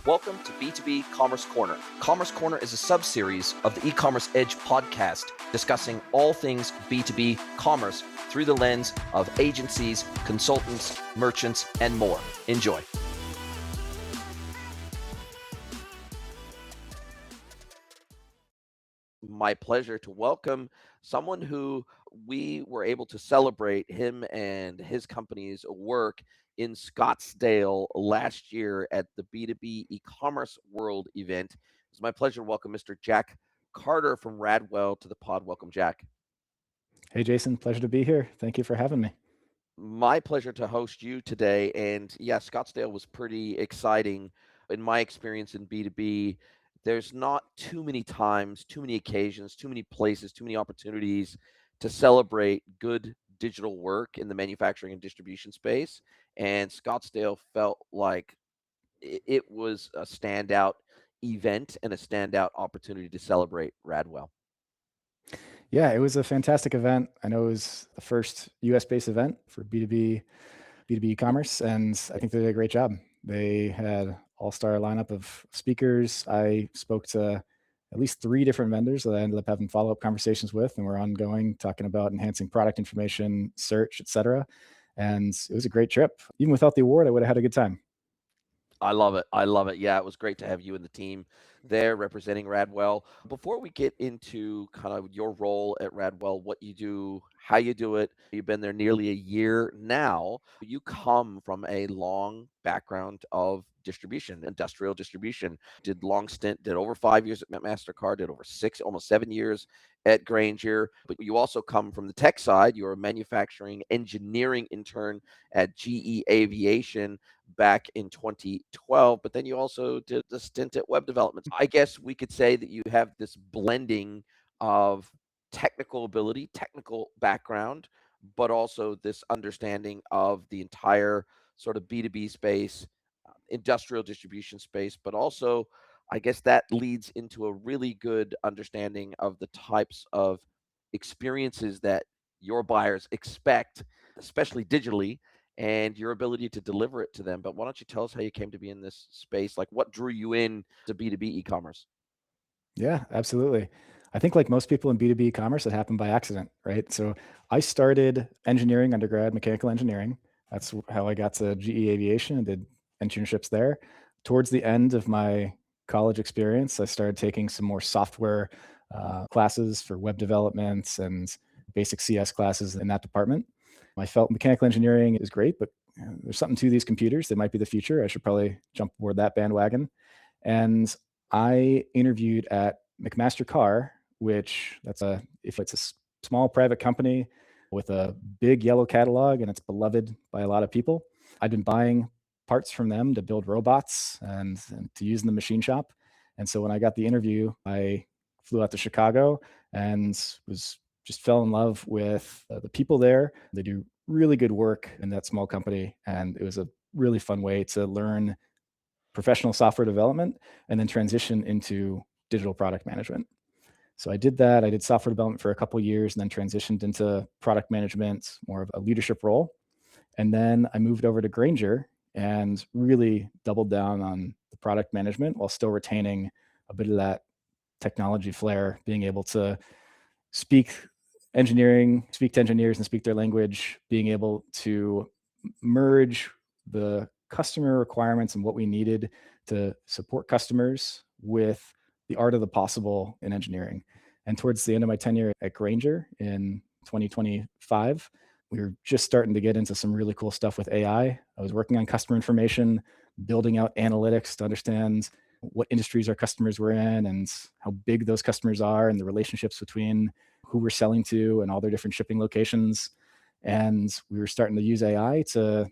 Welcome to B2B Commerce Corner. Commerce Corner is a sub-series of the E-commerce Edge podcast discussing all things B2B commerce through the lens of agencies, consultants, merchants, and more. Enjoy. My pleasure to welcome someone who we were able to celebrate him and his company's work in Scottsdale last year at the B2B e-commerce world event. It's my pleasure to welcome Mr. Jack Carter from Radwell to the pod. Welcome, Jack. Hey, Jason, pleasure to be here. Thank you for having me. My pleasure to host you today. And yeah, Scottsdale was pretty exciting. In my experience in B2B, there's not too many times, too many occasions, too many places, too many opportunities to celebrate good digital work in the manufacturing and distribution space. And Scottsdale felt like it was a standout event and a standout opportunity to celebrate Radwell. Yeah, it was a fantastic event. I know it was the first US-based event for B2B e-commerce, and I think they did a great job. They had all-star lineup of speakers. I spoke to at least 3 different vendors that I ended up having follow-up conversations with, and we're ongoing, talking about enhancing product information, search, etc. And it was a great trip. Even without the award, I would have had a good time. I love it. I love it. Yeah, it was great to have you and the team there representing Radwell. Before we get into kind of your role at Radwell, what you do, how you do it, you've been there nearly a year now. You come from a long background of distribution, industrial distribution. Did long stint, did over 5 years at MasterCard, did over 6, almost 7 years at Grainger. But you also come from the tech side. You're a manufacturing engineering intern at GE Aviation back in 2012, but then you also did a stint at web development. I guess we could say that you have this blending of technical ability, technical background, but also this understanding of the entire sort of B2B space, industrial distribution space, but also I guess that leads into a really good understanding of the types of experiences that your buyers expect, especially digitally, and your ability to deliver it to them. But why don't you tell us how you came to be in this space? Like what drew you in to B2B e-commerce? Yeah, absolutely. I think like most people in B2B commerce, it happened by accident, right? So I started engineering undergrad, mechanical engineering. That's how I got to GE Aviation and did internships there. Towards the end of my college experience, I started taking some more software classes for web development and basic CS classes in that department. I felt mechanical engineering is great, but there's something to these computers. They might be the future. I should probably jump aboard that bandwagon. And I interviewed at McMaster Car, which if it's small private company with a big yellow catalog and it's beloved by a lot of people. I'd been buying parts from them to build robots and to use in the machine shop. And so when I got the interview, I flew out to Chicago and was just fell in love with the people there. They do really good work in that small company, and it was a really fun way to learn professional software development and then transition into digital product management. So I did that. I did software development for a couple of years and then transitioned into product management, more of a leadership role. And then I moved over to Grainger and really doubled down on the product management while still retaining a bit of that technology flair, being able to speak speak to engineers and speak their language, being able to merge the customer requirements and what we needed to support customers with the art of the possible in engineering. And towards the end of my tenure at Grainger in 2025, we were just starting to get into some really cool stuff with AI. I was working on customer information, building out analytics to understand what industries our customers were in and how big those customers are and the relationships between who we're selling to and all their different shipping locations. And we were starting to use AI to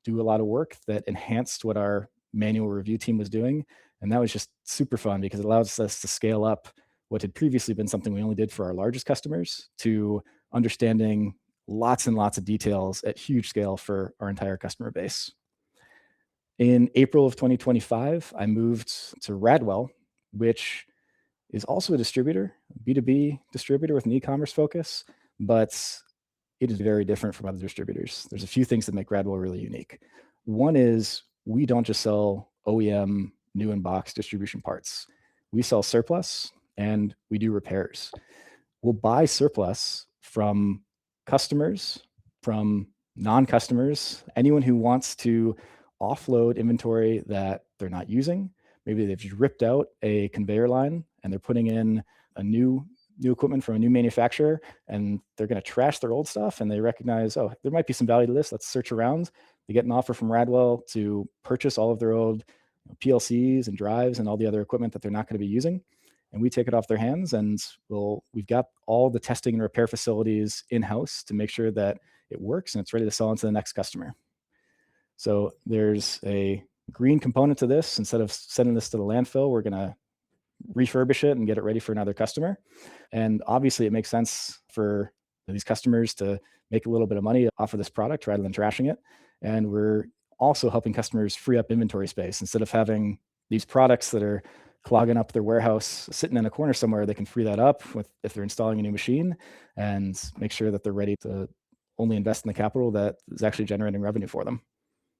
do a lot of work that enhanced what our manual review team was doing. And that was just super fun because it allows us to scale up what had previously been something we only did for our largest customers to understanding lots and lots of details at huge scale for our entire customer base. In April of 2025, I moved to Radwell, which is also a distributor, B2B distributor with an e-commerce focus, but it is very different from other distributors. There's a few things that make Radwell really unique. One is we don't just sell OEM new in box distribution parts. We sell surplus and we do repairs. We'll buy surplus from customers, from non-customers, anyone who wants to offload inventory that they're not using. Maybe they've just ripped out a conveyor line and they're putting in a new equipment from a new manufacturer, and they're going to trash their old stuff, and they recognize, oh, there might be some value to this. Let's search around. They get an offer from Radwell to purchase all of their old PLCs and drives and all the other equipment that they're not going to be using. And we take it off their hands, and we've got all the testing and repair facilities in-house to make sure that it works and it's ready to sell into the next customer. So there's a green component to this. Instead of sending this to the landfill, we're going to refurbish it and get it ready for another customer. And obviously it makes sense for these customers to make a little bit of money off of this product rather than trashing it. And we're also helping customers free up inventory space. Instead of having these products that are clogging up their warehouse sitting in a corner somewhere, they can free that up if they're installing a new machine and make sure that they're ready to only invest in the capital that is actually generating revenue for them.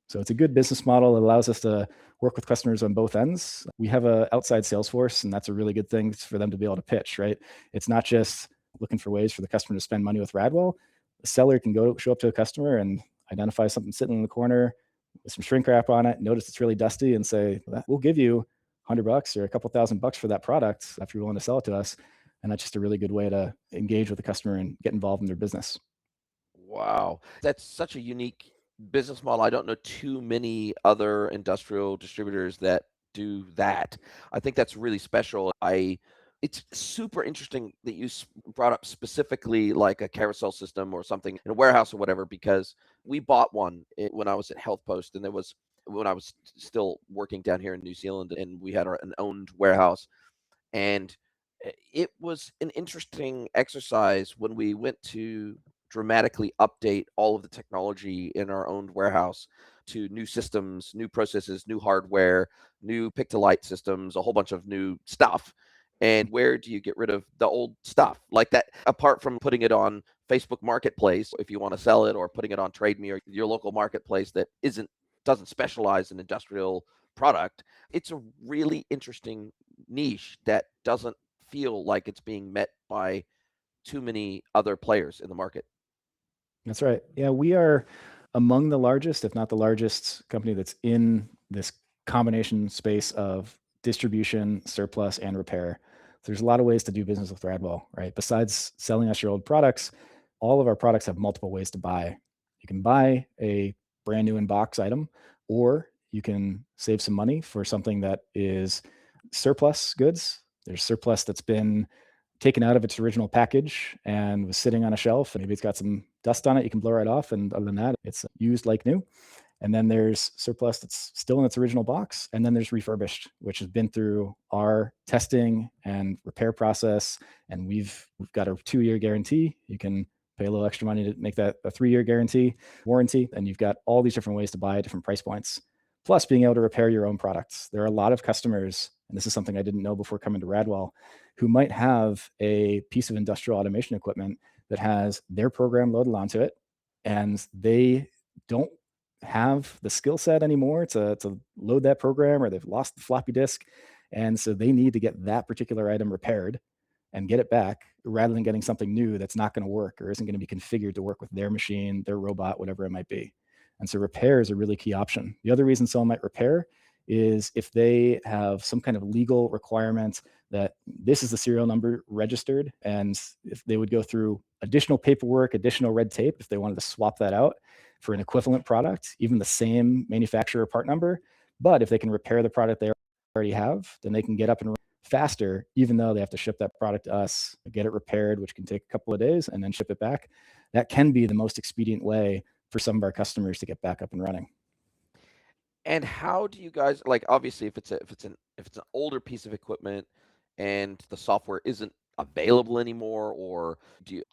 So it's a good business model. It allows us to work with customers on both ends. We have an outside sales force, and that's a really good thing for them to be able to pitch, right? It's not just looking for ways for the customer to spend money with Radwell. The seller can show up to a customer and identify something sitting in the corner with some shrink wrap on it, notice it's really dusty, and say, we'll give you $100 or a couple $1,000 for that product if you're willing to sell it to us. And that's just a really good way to engage with the customer and get involved in their business. Wow. That's such a unique business model. I don't know too many other industrial distributors that do that. I think that's really special. It's super interesting that you brought up specifically like a carousel system or something in a warehouse or whatever, because we bought one when I was at Health Post, and when I was still working down here in New Zealand, and we had an owned warehouse. And it was an interesting exercise when we went to dramatically update all of the technology in our owned warehouse to new systems, new processes, new hardware, new pick-to-light systems, a whole bunch of new stuff. And where do you get rid of the old stuff like that? Apart from putting it on Facebook Marketplace, if you want to sell it, or putting it on TradeMe or your local marketplace that doesn't specialize in industrial product, it's a really interesting niche that doesn't feel like it's being met by too many other players in the market. That's right. Yeah, we are among the largest, if not the largest company that's in this combination space of distribution, surplus, and repair. There's a lot of ways to do business with Radwell, right? Besides selling us your old products, all of our products have multiple ways to buy. You can buy a brand new in box item, or you can save some money for something that is surplus goods. There's surplus that's been taken out of its original package and was sitting on a shelf, and maybe it's got some dust on it. You can blow right off, and other than that, it's used like new. And then there's surplus that's still in its original box. And then there's refurbished, which has been through our testing and repair process. And we've got a 2-year guarantee. You can pay a little extra money to make that a 3-year warranty. And you've got all these different ways to buy at different price points, plus being able to repair your own products. There are a lot of customers, and this is something I didn't know before coming to Radwell, who might have a piece of industrial automation equipment that has their program loaded onto it, and they don't have the skill set anymore to load that program, or they've lost the floppy disk. And so they need to get that particular item repaired and get it back, rather than getting something new that's not going to work or isn't going to be configured to work with their machine, their robot, whatever it might be. And so repair is a really key option. The other reason someone might repair is if they have some kind of legal requirement that this is the serial number registered, and if they would go through additional paperwork, additional red tape, if they wanted to swap that out for an equivalent product, even the same manufacturer part number. But if they can repair the product they already have, then they can get up and run faster, even though they have to ship that product to us, get it repaired, which can take a couple of days, and then ship it back. That can be the most expedient way for some of our customers to get back up and running. And how do you guys, like, obviously if it's an older piece of equipment and the software isn't available anymore, or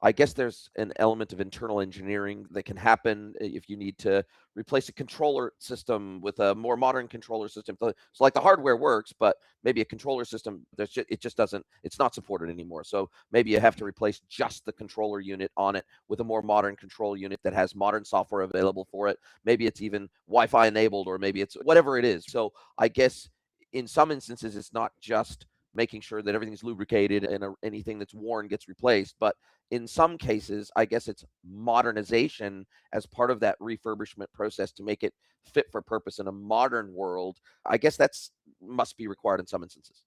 I guess there's an element of internal engineering that can happen if you need to replace a controller system with a more modern controller system. So like the hardware works, but maybe a controller system, it's not supported anymore. So maybe you have to replace just the controller unit on it with a more modern control unit that has modern software available for it. Maybe it's even Wi-Fi enabled, or maybe it's whatever it is. So I guess in some instances, it's not just making sure that everything's lubricated and anything that's worn gets replaced, but in some cases, I guess it's modernization as part of that refurbishment process to make it fit for purpose in a modern world. I guess that's must be required in some instances.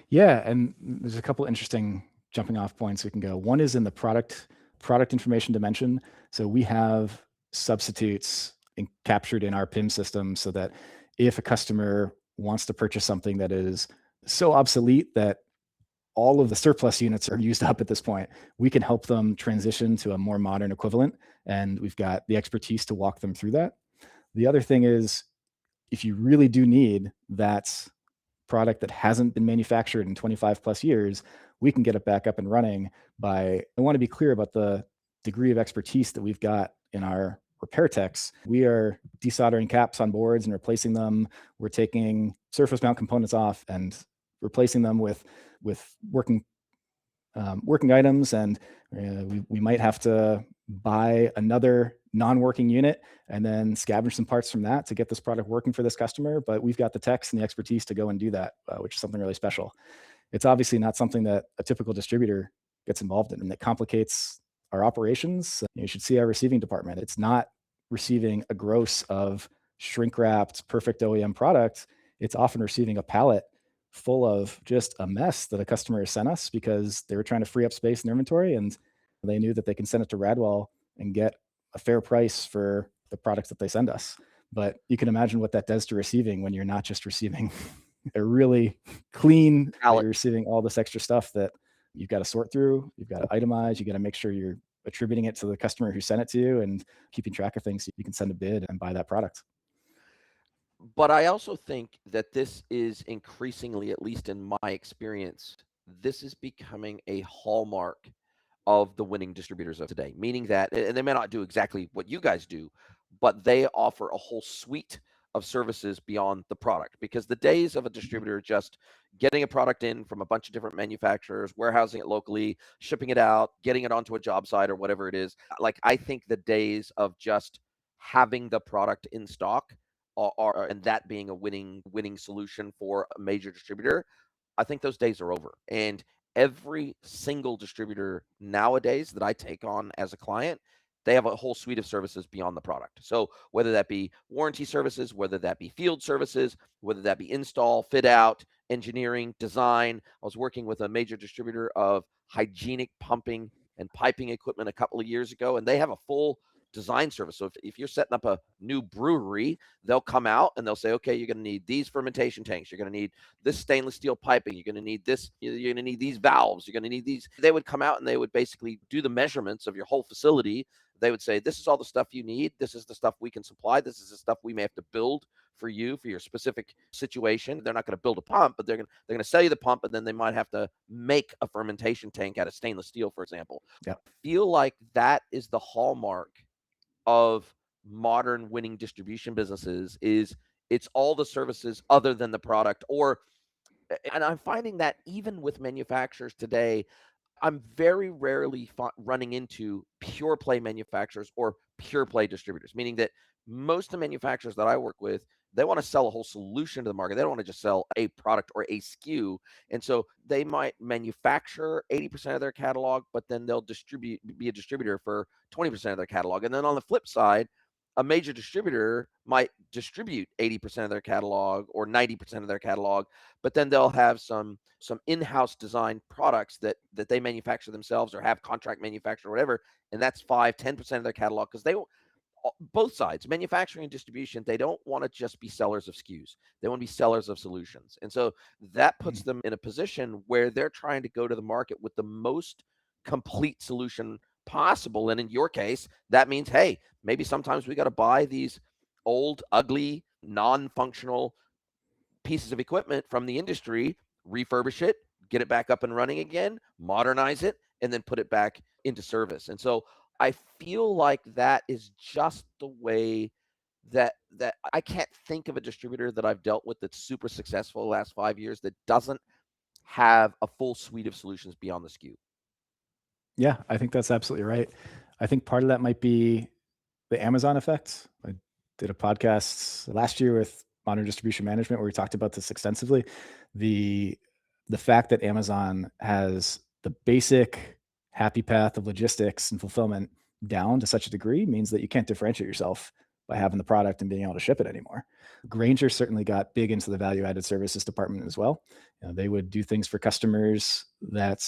Yeah, and there's a couple interesting jumping off points we can go. One is in the product information dimension. So we have substitutes captured in our PIM system so that if a customer wants to purchase something that is so obsolete that all of the surplus units are used up at this point, we can help them transition to a more modern equivalent. And we've got the expertise to walk them through that. The other thing is, if you really do need that product that hasn't been manufactured in 25 plus years, we can get it back up and running by, I want to be clear about the degree of expertise that we've got in our repair techs. We are desoldering caps on boards and replacing them. We're taking surface mount components off and replacing them with working items, and we might have to buy another non-working unit and then scavenge some parts from that to get this product working for this customer. But we've got the techs and the expertise to go and do that, which is something really special. It's obviously not something that a typical distributor gets involved in, and that complicates our operations. You should see our receiving department. It's not receiving a gross of shrink wrapped, perfect OEM product. It's often receiving a pallet full of just a mess that a customer has sent us because they were trying to free up space in their inventory, and they knew that they can send it to Radwell and get a fair price for the products that they send us. But you can imagine what that does to receiving when you're not just receiving a really clean, but you're receiving all this extra stuff that you've got to sort through, you've got to itemize, you got to make sure you're attributing it to the customer who sent it to you and keeping track of things so you can send a bid and buy that product. But I also think that this is increasingly, at least in my experience, this is becoming a hallmark of the winning distributors of today, meaning that, and they may not do exactly what you guys do, but they offer a whole suite of services beyond the product, because the days of a distributor just getting a product in from a bunch of different manufacturers, warehousing it locally, shipping it out, getting it onto a job site or whatever it is, like I think the days of just having the product in stock and that being a winning solution for a major distributor, I think those days are over. And every single distributor nowadays that I take on as a client, they have a whole suite of services beyond the product. So whether that be warranty services, whether that be field services, whether that be install, fit out, engineering, design. I was working with a major distributor of hygienic pumping and piping equipment a couple of years ago, and they have a full design service. So if you're setting up a new brewery, they'll come out and they'll say, okay, you're going to need these fermentation tanks. You're going to need this stainless steel piping. You're going to need this. You're going to need these valves. You're going to need these. They would come out and they would basically do the measurements of your whole facility. They would say, this is all the stuff you need. This is the stuff we can supply. This is the stuff we may have to build for you for your specific situation. They're not going to build a pump, but they're going to sell you the pump, and then they might have to make a fermentation tank out of stainless steel, for example. Yeah. I feel like that is the hallmark of modern winning distribution businesses. Is it's all the services other than the product. And I'm finding that even with manufacturers today, I'm very rarely running into pure play manufacturers or pure play distributors, meaning that most of the manufacturers that I work with, they want to sell a whole solution to the market. They don't want to just sell a product or a SKU. And so they might manufacture 80% of their catalog, but then they'll be a distributor for 20% of their catalog. And then on the flip side, a major distributor might distribute 80% of their catalog or 90% of their catalog, but then they'll have some in-house designed products that they manufacture themselves or have contract manufacturer or whatever, and that's 5-10% of their catalog, because they both sides, manufacturing and distribution, they don't want to just be sellers of SKUs. They want to be sellers of solutions. And so that puts them in a position where they're trying to go to the market with the most complete solution possible. And in your case, that means, hey, maybe sometimes we got to buy these old, ugly, non-functional pieces of equipment from the industry, refurbish it, get it back up and running again, modernize it, and then put it back into service. And so I feel like that is just the way that I can't think of a distributor that I've dealt with that's super successful the last 5 years that doesn't have a full suite of solutions beyond the SKU. Yeah, I think that's absolutely right. I think part of that might be the Amazon effect. I did a podcast last year with modern distribution management, where we talked about this extensively. The fact that Amazon has the basic happy path of logistics and fulfillment down to such a degree means that you can't differentiate yourself by having the product and being able to ship it anymore. Grainger certainly got big into the value-added services department as well. They would do things for customers that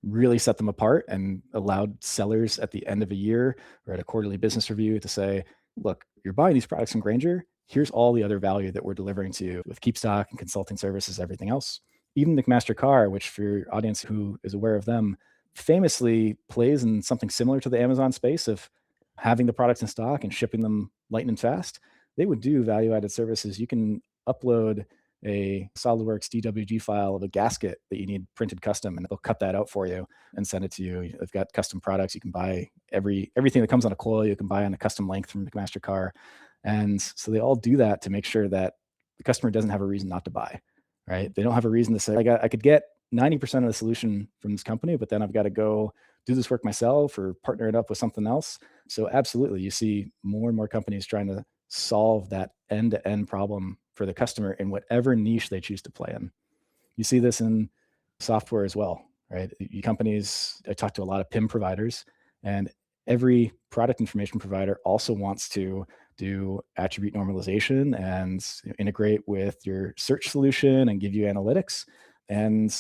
really set them apart and allowed sellers at the end of a year or at a quarterly business review to say, look, you're buying these products from Grainger. Here's all the other value that we're delivering to you with keep stock and consulting services, everything else. Even McMaster Carr, which for your audience who is aware of them, famously plays in something similar to the Amazon space of having the products in stock and shipping them lightning fast. They would do value-added services. You can upload a SolidWorks DWG file of a gasket that you need printed custom, and they'll cut that out for you and send it to you. They've got custom products. You can buy everything that comes on a coil, you can buy on a custom length from McMaster Carr. And so they all do that to make sure that the customer doesn't have a reason not to buy, right? They don't have a reason to say, I could get 90% of the solution from this company, but then I've got to go do this work myself or partner it up with something else. So absolutely, you see more and more companies trying to solve that end-to-end problem for the customer in whatever niche they choose to play in. You see this in software as well, right? Companies, I talk to a lot of PIM providers, and every product information provider also wants to do attribute normalization and integrate with your search solution and give you analytics. And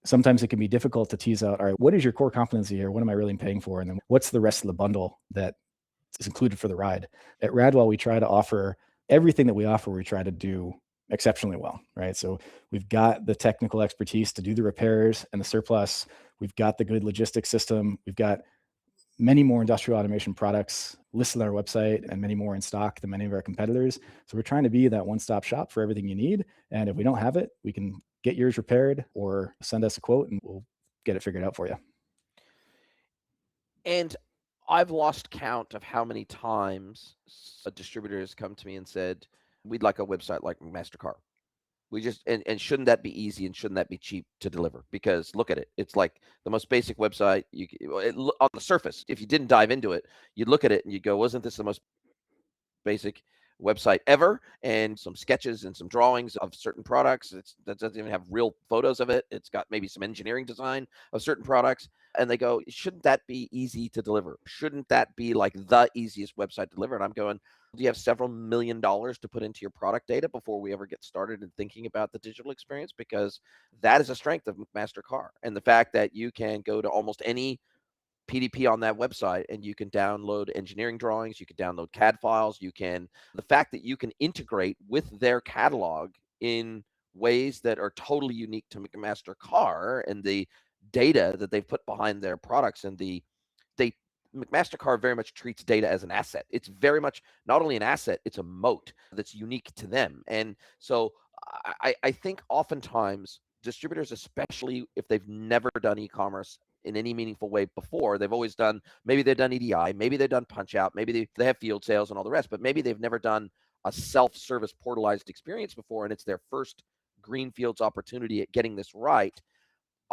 sometimes it can be difficult to tease out, all right, what is your core competency here? What am I really paying for? And then what's the rest of the bundle that is included for the ride? At Radwell, we try to offer everything that we offer, we try to do exceptionally well, right? So we've got the technical expertise to do the repairs and the surplus. We've got the good logistics system. We've got many more industrial automation products listed on our website and many more in stock than many of our competitors. So we're trying to be that one-stop shop for everything you need. And if we don't have it, we can get yours repaired or send us a quote and we'll get it figured out for you. And I've lost count of how many times a distributor has come to me and said, we'd like a website like MasterCard. We just and shouldn't that be easy and shouldn't that be cheap to deliver? Because look at it, it's like the most basic website on the surface. If you didn't dive into it, you'd look at it and you'd go, wasn't this the most basic website ever? And some sketches and some drawings of certain products. That doesn't even have real photos of it. It's got maybe some engineering design of certain products. And they go, shouldn't that be easy to deliver? Shouldn't that be like the easiest website to deliver? And I'm going, do you have several $1 million to put into your product data before we ever get started in thinking about the digital experience? Because that is a strength of McMaster Carr. And the fact that you can go to almost any PDP on that website and you can download engineering drawings, you can download CAD files, the fact that you can integrate with their catalog in ways that are totally unique to McMaster Carr and the data that they've put behind their products and McMaster Carr very much treats data as an asset. It's very much not only an asset, it's a moat that's unique to them. And so I think oftentimes distributors, especially if they've never done e-commerce in any meaningful way before, maybe they've done EDI, maybe they've done punch out, maybe they have field sales and all the rest, but maybe they've never done a self-service portalized experience before, and it's their first greenfields opportunity at getting this right.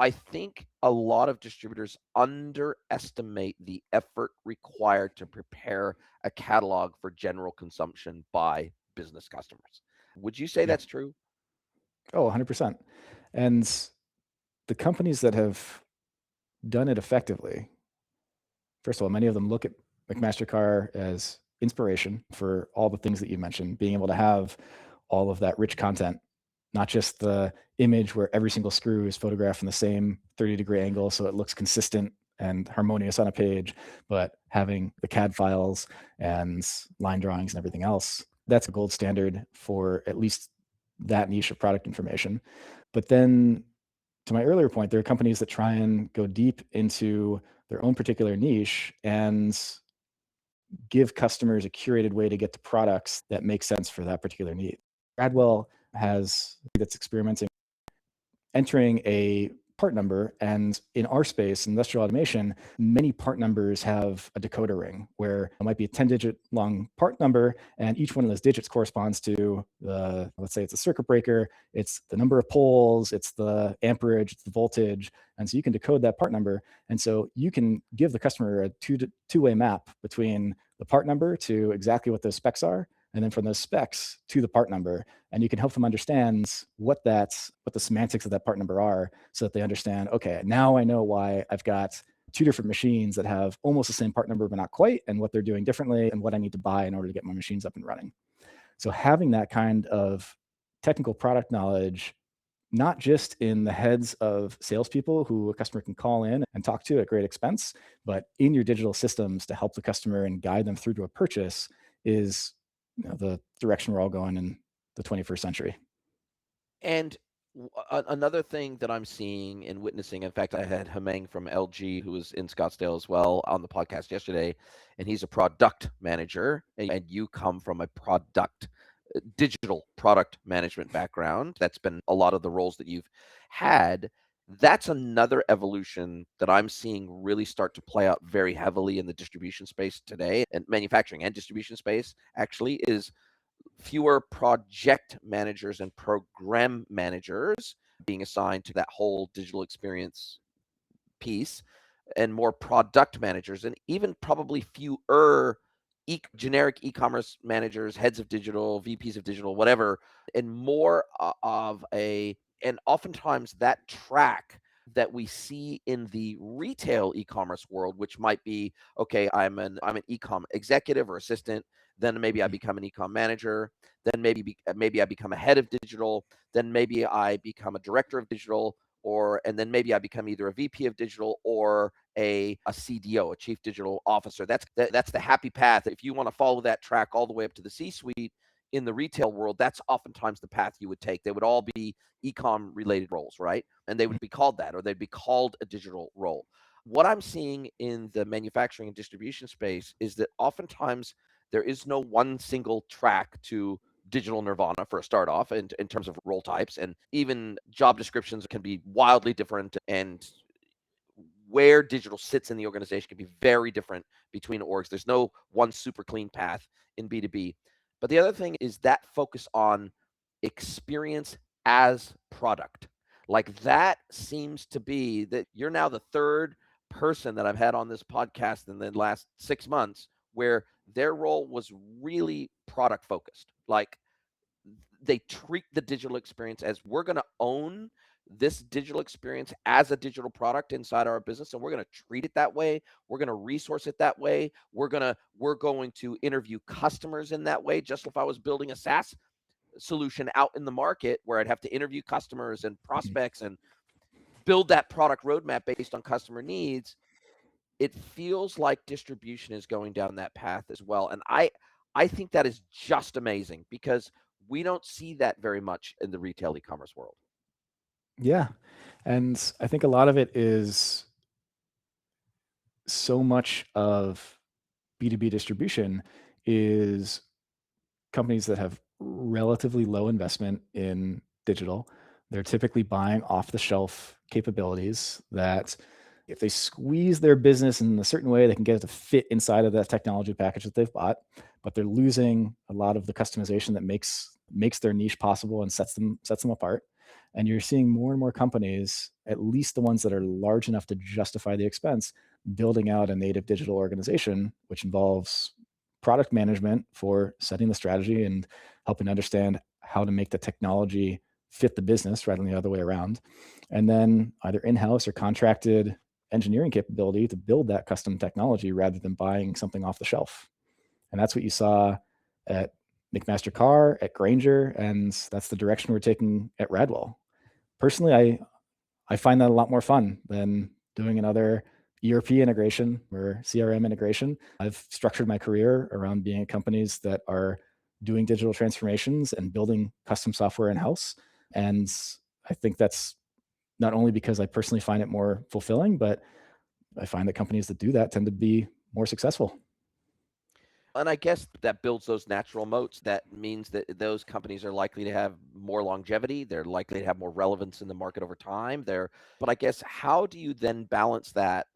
I think a lot of distributors underestimate the effort required to prepare a catalog for general consumption by business customers. Would you say that's true? Oh, 100%. And the companies that have done it effectively, first of all, many of them look at McMaster Carr as inspiration for all the things that you mentioned, being able to have all of that rich content, not just the image where every single screw is photographed from the same 30-degree angle so it looks consistent and harmonious on a page, but having the CAD files and line drawings and everything else. That's a gold standard for at least that niche of product information. But then to my earlier point, there are companies that try and go deep into their own particular niche and give customers a curated way to get to products that make sense for that particular need. Radwell that's experimenting entering a part number, and in our space, industrial automation, many part numbers have a decoder ring where it might be a 10-digit long part number, and each one of those digits corresponds to let's say it's a circuit breaker, it's the number of poles, it's the amperage, it's the voltage, and so you can decode that part number, and so you can give the customer a two-way map between the part number to exactly what those specs are, and then from those specs to the part number. And you can help them understand what the semantics of that part number are, so that they understand, okay, now I know why I've got two different machines that have almost the same part number but not quite, and what they're doing differently, and what I need to buy in order to get my machines up and running. So having that kind of technical product knowledge, not just in the heads of salespeople who a customer can call in and talk to at great expense, but in your digital systems to help the customer and guide them through to a purchase, is the direction we're all going in the 21st century. And another thing that I'm seeing and witnessing, in fact, I had Hemang from LG, who was in Scottsdale as well, on the podcast yesterday, and he's a product manager, and you come from a digital product management background. That's been a lot of the roles that you've had. That's another evolution that I'm seeing really start to play out very heavily in the distribution space today, and manufacturing and distribution space actually, is fewer project managers and program managers being assigned to that whole digital experience piece, and more product managers, and even probably fewer generic e-commerce managers, heads of digital, VPs of digital, whatever, and more of and oftentimes that track that we see in the retail e-commerce world, which might be, okay, I'm an e-com executive or assistant, then maybe I become an e-com manager, then maybe I become a head of digital, then maybe I become a director of digital, and then maybe I become either a VP of digital or a CDO, a chief digital officer. That's the happy path. If you want to follow that track all the way up to the C-suite in the retail world, that's oftentimes the path you would take. They would all be e-com related roles, right? And they would be called that, or they'd be called a digital role. What I'm seeing in the manufacturing and distribution space is that oftentimes there is no one single track to digital nirvana for a start off, in terms of role types, and even job descriptions can be wildly different, and where digital sits in the organization can be very different between orgs. There's no one super clean path in B2B. But the other thing is that focus on experience as product. Like, that seems to be that you're now the third person that I've had on this podcast in the last 6 months where their role was really product focused. Like, they treat the digital experience as, we're going to own this digital experience as a digital product inside our business, and we're going to treat it that way. We're going to resource it that way. We're going to interview customers in that way. Just if I was building a SaaS solution out in the market, where I'd have to interview customers and prospects and build that product roadmap based on customer needs, it feels like distribution is going down that path as well. And I think that is just amazing, because we don't see that very much in the retail e-commerce world. Yeah. And I think a lot of it is, so much of B2B distribution is companies that have relatively low investment in digital. They're typically buying off the shelf capabilities that, if they squeeze their business in a certain way, they can get it to fit inside of that technology package that they've bought, but they're losing a lot of the customization that makes their niche possible and sets them apart. And you're seeing more and more companies, at least the ones that are large enough to justify the expense, building out a native digital organization, which involves product management for setting the strategy and helping understand how to make the technology fit the business rather than the other way around. And then either in-house or contracted engineering capability to build that custom technology rather than buying something off the shelf. And that's what you saw at McMaster Carr, at Grainger, and that's the direction we're taking at Radwell. Personally, I find that a lot more fun than doing another ERP integration or CRM integration. I've structured my career around being at companies that are doing digital transformations and building custom software in-house. And I think that's not only because I personally find it more fulfilling, but I find that companies that do that tend to be more successful. And I guess that builds those natural moats. That means that those companies are likely to have more longevity. They're likely to have more relevance in the market over time. But I guess, how do you then balance that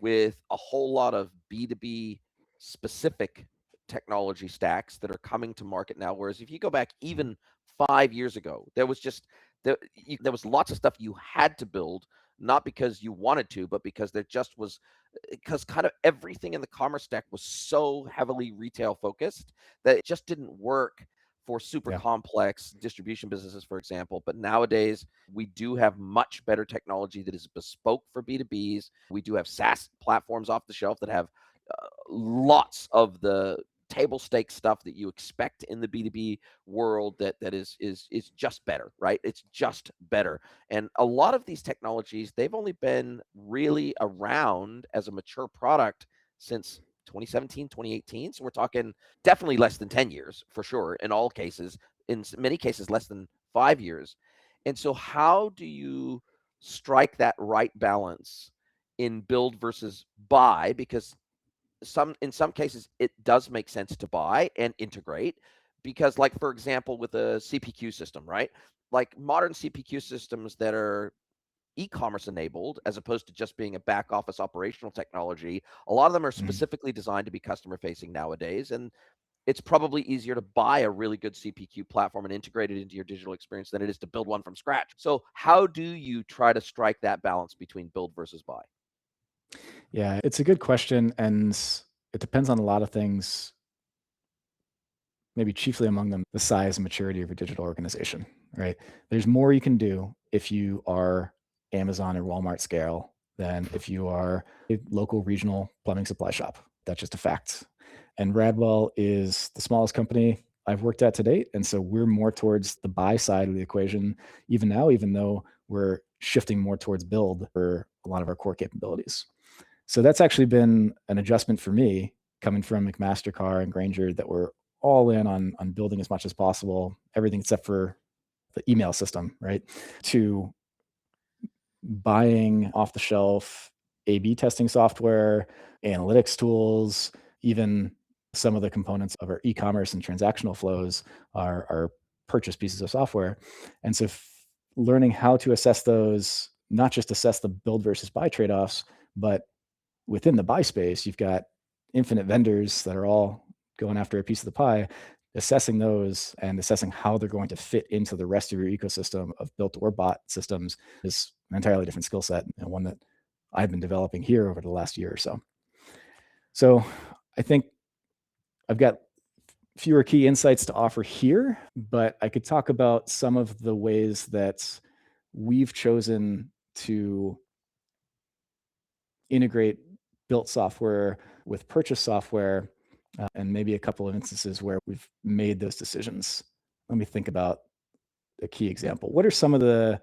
with a whole lot of B2B specific technology stacks that are coming to market now? Whereas if you go back even 5 years ago, there was lots of stuff you had to build not because you wanted to, but because there just was, because kind of everything in the commerce stack was so heavily retail focused that it just didn't work for super Yeah. complex distribution businesses, for example. But nowadays, we do have much better technology that is bespoke for B2Bs. We do have SaaS platforms off the shelf that have lots of the table stake stuff that you expect in the B2B world that is just better, right? It's just better. And a lot of these technologies, they've only been really around as a mature product since 2017, 2018. So we're talking definitely less than 10 years for sure in all cases, in many cases less than 5 years. And so how do you strike that right balance in build versus buy? Because in some cases it does make sense to buy and integrate, because like for example with a CPQ system, right? Like modern CPQ systems that are e-commerce enabled as opposed to just being a back office operational technology, a lot of them are Mhm. specifically designed to be customer facing nowadays, and it's probably easier to buy a really good CPQ platform and integrate it into your digital experience than it is to build one from scratch. So how do you try to strike that balance between build versus buy? Yeah, it's a good question, and it depends on a lot of things, maybe chiefly among them, the size and maturity of your digital organization, right? There's more you can do if you are Amazon or Walmart scale than if you are a local regional plumbing supply shop. That's just a fact. And Radwell is the smallest company I've worked at to date. And so we're more towards the buy side of the equation, even now, even though we're shifting more towards build for a lot of our core capabilities. So that's actually been an adjustment for me coming from McMaster-Carr and Granger that were all in on building as much as possible, everything except for the email system, right? To buying off the shelf A/B testing software, analytics tools, even some of the components of our e-commerce and transactional flows are purchase pieces of software. And so learning how to assess those, not just assess the build versus buy trade-offs, but within the buy space, you've got infinite vendors that are all going after a piece of the pie. Assessing those and assessing how they're going to fit into the rest of your ecosystem of built or bought systems is an entirely different skill set, and one that I've been developing here over the last year or so. So I think I've got fewer key insights to offer here, but I could talk about some of the ways that we've chosen to integrate built software with purchase software, and maybe a couple of instances where we've made those decisions. Let me think about a key example. What were some of the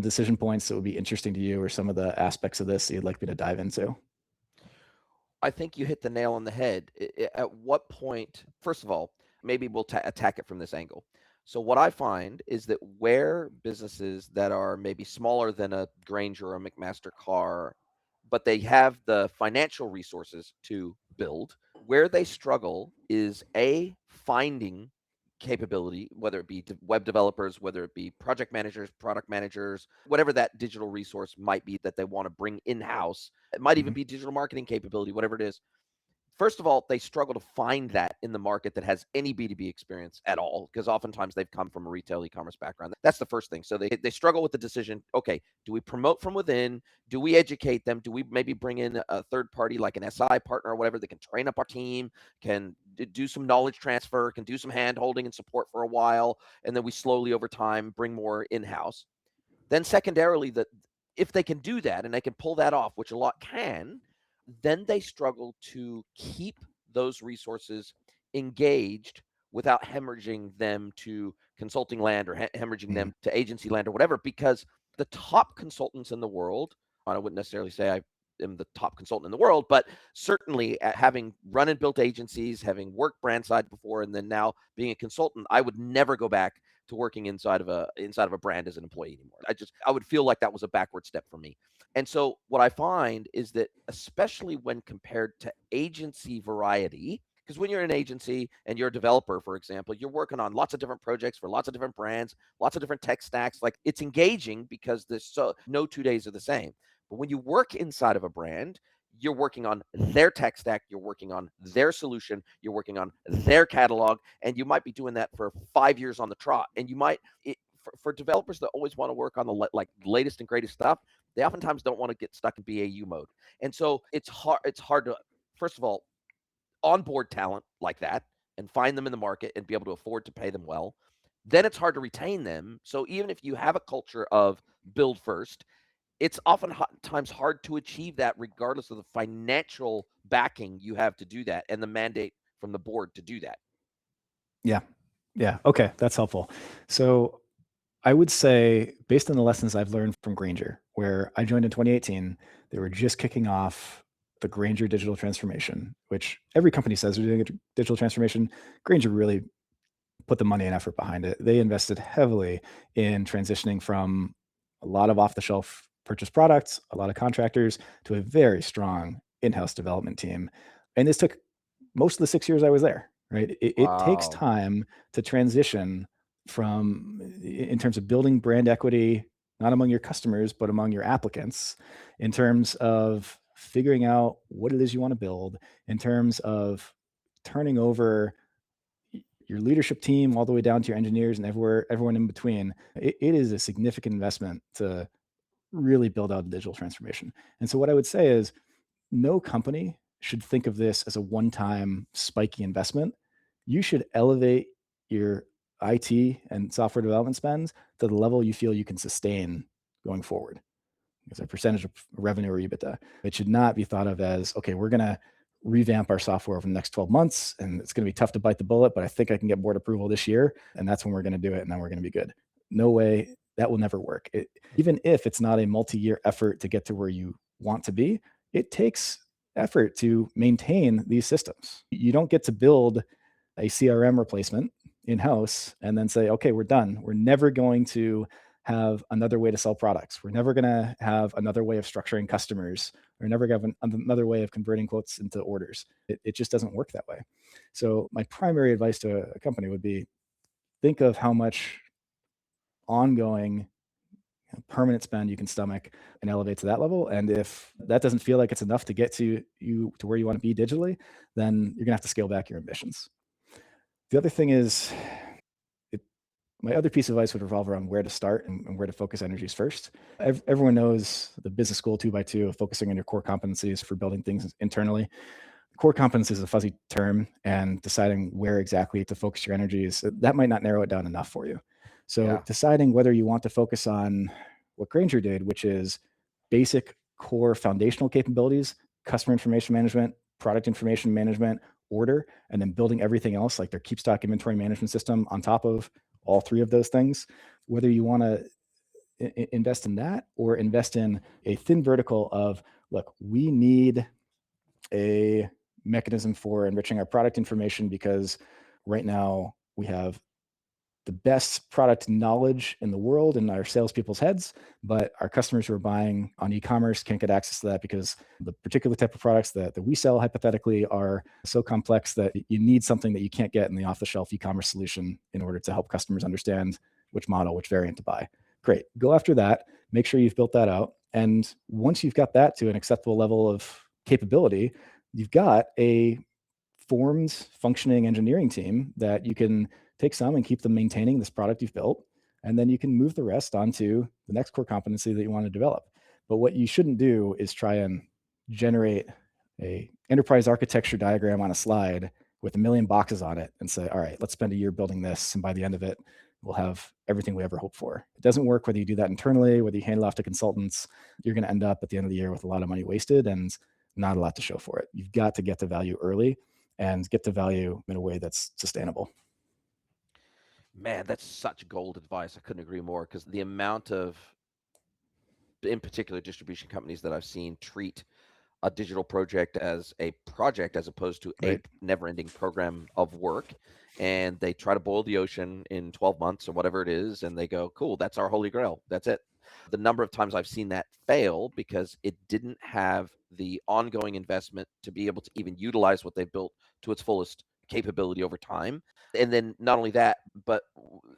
decision points that would be interesting to you, or some of the aspects of this that you'd like me to dive into? I think you hit the nail on the head. At what point, first of all, maybe we'll attack it from this angle. So, what I find is that where businesses that are maybe smaller than a Granger or a McMaster Car, but they have the financial resources to build, where they struggle is A, finding capability, whether it be web developers, whether it be project managers, product managers, whatever that digital resource might be that they want to bring in house. It might even Mhm. be digital marketing capability, whatever it is. First of all, they struggle to find that in the market that has any B2B experience at all, because oftentimes they've come from a retail e-commerce background. That's the first thing. So they struggle with the decision, okay, do we promote from within? Do we educate them? Do we maybe bring in a third party like an SI partner or whatever that can train up our team, can do some knowledge transfer, can do some hand holding and support for a while, and then we slowly over time bring more in-house. Then secondarily, that if they can do that and they can pull that off, which a lot can, then they struggle to keep those resources engaged without hemorrhaging them to consulting land or hemorrhaging Mhm. them to agency land or whatever, because the top consultants in the world, I wouldn't necessarily say I am the top consultant in the world, but certainly at having run and built agencies, having worked brand side before, and then now being a consultant, I would never go back to working inside of a brand as an employee anymore. I would feel like that was a backward step for me. And so what I find is that especially when compared to agency variety, because when you're an agency and you're a developer, for example, you're working on lots of different projects for lots of different brands, lots of different tech stacks. Like it's engaging because there's so no 2 days are the same. But when you work inside of a brand, you're working on their tech stack, you're working on their solution, you're working on their catalog, and you might be doing that for 5 years on the trot. And you might, for developers that always want to work on the like latest and greatest stuff, they oftentimes don't want to get stuck in BAU mode. And so it's hard to, first of all, onboard talent like that and find them in the market and be able to afford to pay them well. Then it's hard to retain them. So even if you have a culture of build first, it's oftentimes hard to achieve that regardless of the financial backing you have to do that and the mandate from the board to do that. Yeah. Yeah. Okay. That's helpful. So I would say, based on the lessons I've learned from Grainger, where I joined in 2018, they were just kicking off the Grainger digital transformation, which every company says they're doing a digital transformation. Grainger really put the money and effort behind it. They invested heavily in transitioning from a lot of off the shelf purchase products, a lot of contractors, to a very strong in house development team. And this took most of the 6 years I was there, right? It takes Wow. time to transition from, in terms of building brand equity, not among your customers, but among your applicants, in terms of figuring out what it is you want to build, in terms of turning over your leadership team all the way down to your engineers and everyone in between. It is a significant investment to really build out a digital transformation. And so what I would say is, no company should think of this as a one-time spiky investment. You should elevate your IT and software development spends to the level you feel you can sustain going forward as a percentage of revenue or EBITDA. It should not be thought of as, okay, we're going to revamp our software over the next 12 months and it's going to be tough to bite the bullet, but I think I can get board approval this year. And that's when we're going to do it. And then we're going to be good. No way. That will never work. Even if it's not a multi-year effort to get to where you want to be, it takes effort to maintain these systems. You don't get to build a CRM replacement in-house and then say, okay, we're done. We're never going to have another way to sell products. We're never going to have another way of structuring customers. We're never going to have another way of converting quotes into orders. It just doesn't work that way. So my primary advice to a company would be, think of how much ongoing permanent spend you can stomach and elevate to that level. And if that doesn't feel like it's enough to get to you to where you want to be digitally, then you're gonna have to scale back your ambitions. The other thing is, my other piece of advice would revolve around where to start and where to focus energies first. Everyone knows the business school 2x2 of focusing on your core competencies for building things internally. Core competence is a fuzzy term, and deciding where exactly to focus your energies, that might not narrow it down enough for you. So Yeah. deciding whether you want to focus on what Grainger did, which is basic core foundational capabilities, customer information management, product information management, order, and then building everything else like their keep stock inventory management system on top of all three of those things. Whether you want to invest in that or invest in a thin vertical of, look, we need a mechanism for enriching our product information because right now we have the best product knowledge in the world in our salespeople's heads, but our customers who are buying on e-commerce can't get access to that because the particular type of products that we sell hypothetically are so complex that you need something that you can't get in the off-the-shelf e-commerce solution in order to help customers understand which model, which variant to buy. Great. Go after that. Make sure you've built that out. And once you've got that to an acceptable level of capability, you've got a formed functioning engineering team that you can take some and keep them maintaining this product you've built. And then you can move the rest onto the next core competency that you want to develop. But what you shouldn't do is try and generate a enterprise architecture diagram on a slide with a million boxes on it and say, all right, let's spend a year building this. And by the end of it, we'll have everything we ever hoped for. It doesn't work whether you do that internally, whether you hand it off to consultants. You're going to end up at the end of the year with a lot of money wasted and not a lot to show for it. You've got to get to value early and get to value in a way that's sustainable. Man, that's such gold advice. I couldn't agree more because the amount of, in particular, distribution companies that I've seen treat a digital project as a project as opposed to a Right. never-ending program of work, and they try to boil the ocean in 12 months or whatever it is, and they go, cool, that's our holy grail, that's it. The number of times I've seen that fail because it didn't have the ongoing investment to be able to even utilize what they've built to its fullest capability over time. And then not only that, but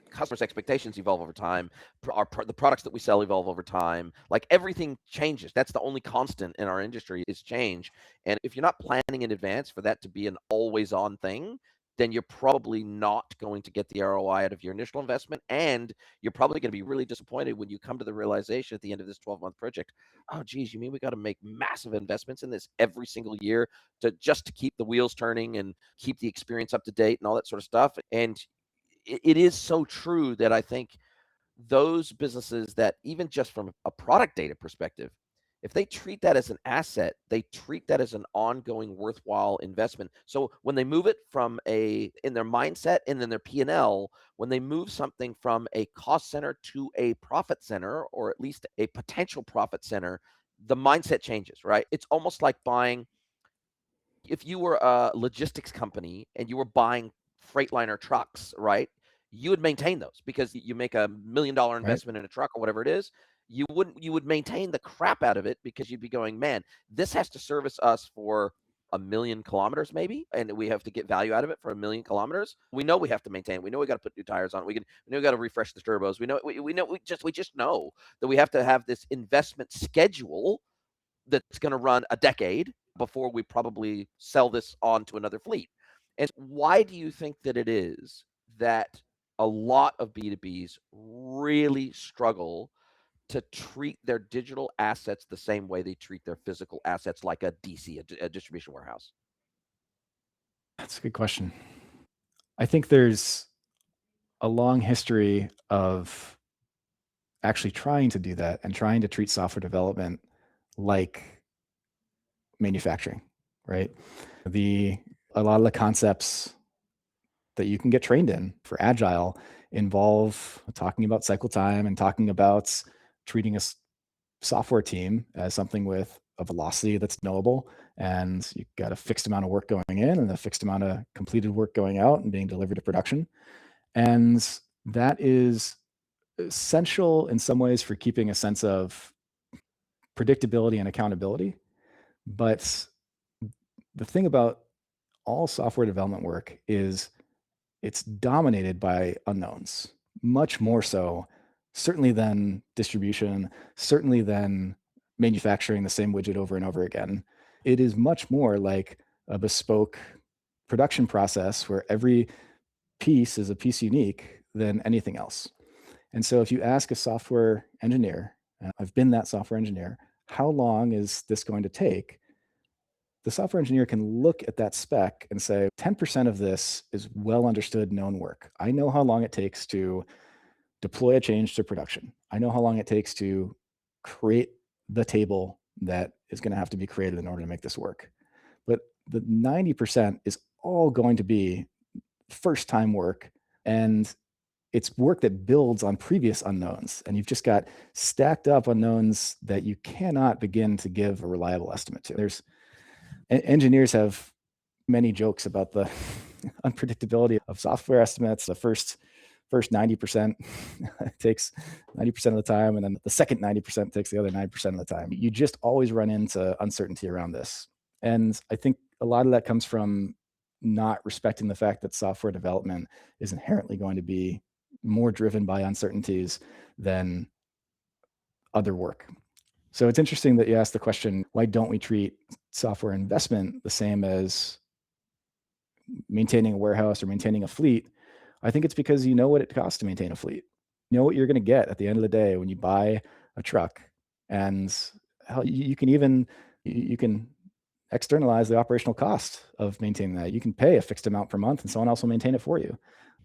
customers' expectations evolve over time. The products that we sell evolve over time. Like everything changes. That's the only constant in our industry is change. And if you're not planning in advance for that to be an always on thing, then you're probably not going to get the ROI out of your initial investment. And you're probably going to be really disappointed when you come to the realization at the end of this 12-month project, oh, geez, you mean we got to make massive investments in this every single year to keep the wheels turning and keep the experience up to date and all that sort of stuff. And it is so true that I think those businesses that, even just from a product data perspective, if they treat that as an asset, they treat that as an ongoing worthwhile investment. So when they move it from in their mindset and in their P&L, when they move something from a cost center to a profit center, or at least a potential profit center, the mindset changes, right? It's almost like buying, if you were a logistics company and you were buying Freightliner trucks, right? You would maintain those because you make $1 million Right. investment in a truck or whatever it is. You would maintain the crap out of it because you'd be going, man, this has to service us for 1 million kilometers maybe, and we have to get value out of it for 1 million kilometers. We know we have to maintain it. We know we got to put new tires on it. We know we got to refresh the turbos. We just know that we have to have this investment schedule that's going to run a decade before we probably sell this on to another fleet. And why do you think that it is that a lot of B2Bs really struggle to treat their digital assets the same way they treat their physical assets, like a DC, a distribution warehouse? That's a good question. I think there's a long history of actually trying to do that and trying to treat software development like manufacturing, right? A lot of the concepts that you can get trained in for agile involve talking about cycle time and talking about treating a software team as something with a velocity that's knowable, and you've got a fixed amount of work going in and a fixed amount of completed work going out and being delivered to production. And that is essential in some ways for keeping a sense of predictability and accountability. But the thing about all software development work is it's dominated by unknowns, much more so, certainly than distribution, certainly than manufacturing the same widget over and over again. It is much more like a bespoke production process where every piece is a piece unique than anything else. And so if you ask a software engineer, I've been that software engineer, how long is this going to take? The software engineer can look at that spec and say, 10% of this is well understood known work. I know how long it takes to deploy a change to production. I know how long it takes to create the table that is going to have to be created in order to make this work. But the 90% is all going to be first time work, and it's work that builds on previous unknowns. And you've just got stacked up unknowns that you cannot begin to give a reliable estimate to. Engineers have many jokes about the unpredictability of software estimates. The first 90% takes 90% of the time, and then the second 90% takes the other 9% of the time. You just always run into uncertainty around this. And I think a lot of that comes from not respecting the fact that software development is inherently going to be more driven by uncertainties than other work. So it's interesting that you asked the question, why don't we treat software investment the same as maintaining a warehouse or maintaining a fleet? I think it's because you know what it costs to maintain a fleet. You know what you're going to get at the end of the day when you buy a truck, and you can externalize the operational cost of maintaining that. You can pay a fixed amount per month and someone else will maintain it for you.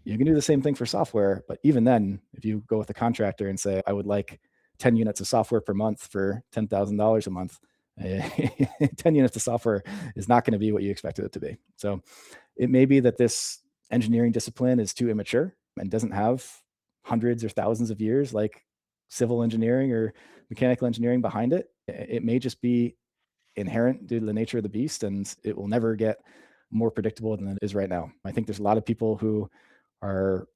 You can do the same thing for software, but even then, if you go with a contractor and say, I would like 10 units of software per month for $10,000 a month, 10 units of software is not going to be what you expected it to be. So it may be that this engineering discipline is too immature and doesn't have hundreds or thousands of years like civil engineering or mechanical engineering behind it. It may just be inherent due to the nature of the beast, and it will never get more predictable than it is right now. I think there's a lot of people who are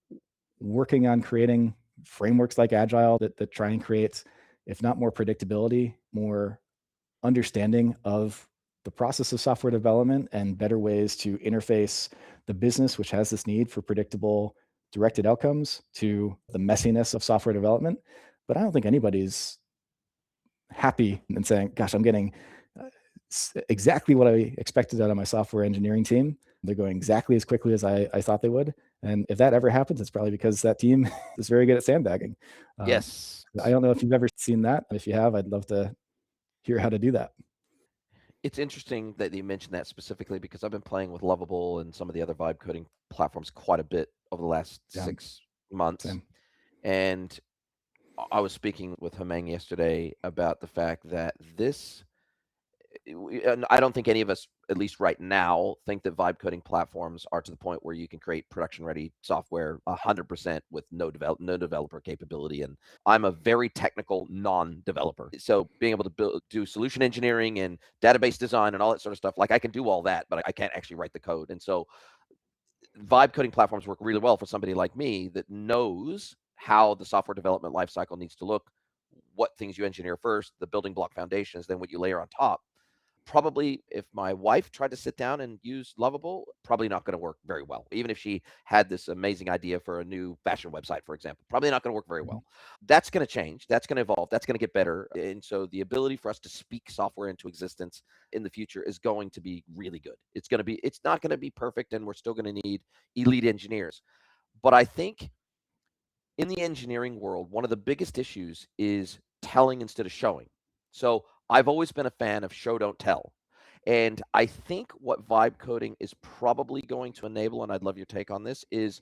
working on creating frameworks like Agile that try and create, if not more predictability, more understanding of the process of software development and better ways to interface the business, which has this need for predictable directed outcomes, to the messiness of software development. But I don't think anybody's happy and saying, gosh, I'm getting exactly what I expected out of my software engineering team. They're going exactly as quickly as I thought they would. And if that ever happens, it's probably because that team is very good at sandbagging. Yes. I don't know if you've ever seen that. If you have, I'd love to hear how to do that. It's interesting that you mentioned that specifically because I've been playing with Lovable and some of the other vibe coding platforms quite a bit over the last Yeah, 6 months. same. And I was speaking with Hemang yesterday about the fact that and I don't think any of us, at least right now, think that vibe coding platforms are to the point where you can create production ready software 100% with no developer capability. And I'm a very technical non-developer, so being able to do solution engineering and database design and all that sort of stuff, like I can do all that, but I can't actually write the code. And so vibe coding platforms work really well for somebody like me that knows how the software development lifecycle needs to look, what things you engineer first, the building block foundations, then what you layer on top. Probably if my wife tried to sit down and use Lovable, probably not going to work very well. Even if she had this amazing idea for a new fashion website, for example, probably not going to work very Mhm. well. That's going to change. That's going to evolve. That's going to get better. And so the ability for us to speak software into existence in the future is going to be really good. It's not going to be perfect, and we're still going to need elite engineers. But I think in the engineering world, one of the biggest issues is telling instead of showing. So I've always been a fan of show, don't tell. And I think what vibe coding is probably going to enable, and I'd love your take on this, is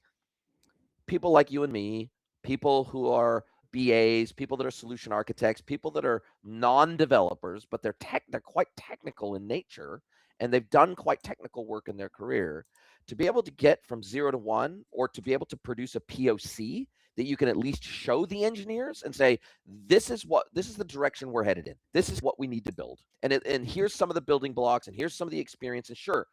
people like you and me, people who are BAs, people that are solution architects, people that are non-developers, but they're quite technical in nature, and they've done quite technical work in their career, to be able to get from 0 to 1, or to be able to produce a POC that you can at least show the engineers and say, this is the direction we're headed in. This is what we need to build. And here's some of the building blocks, and here's some of the experience. And sure,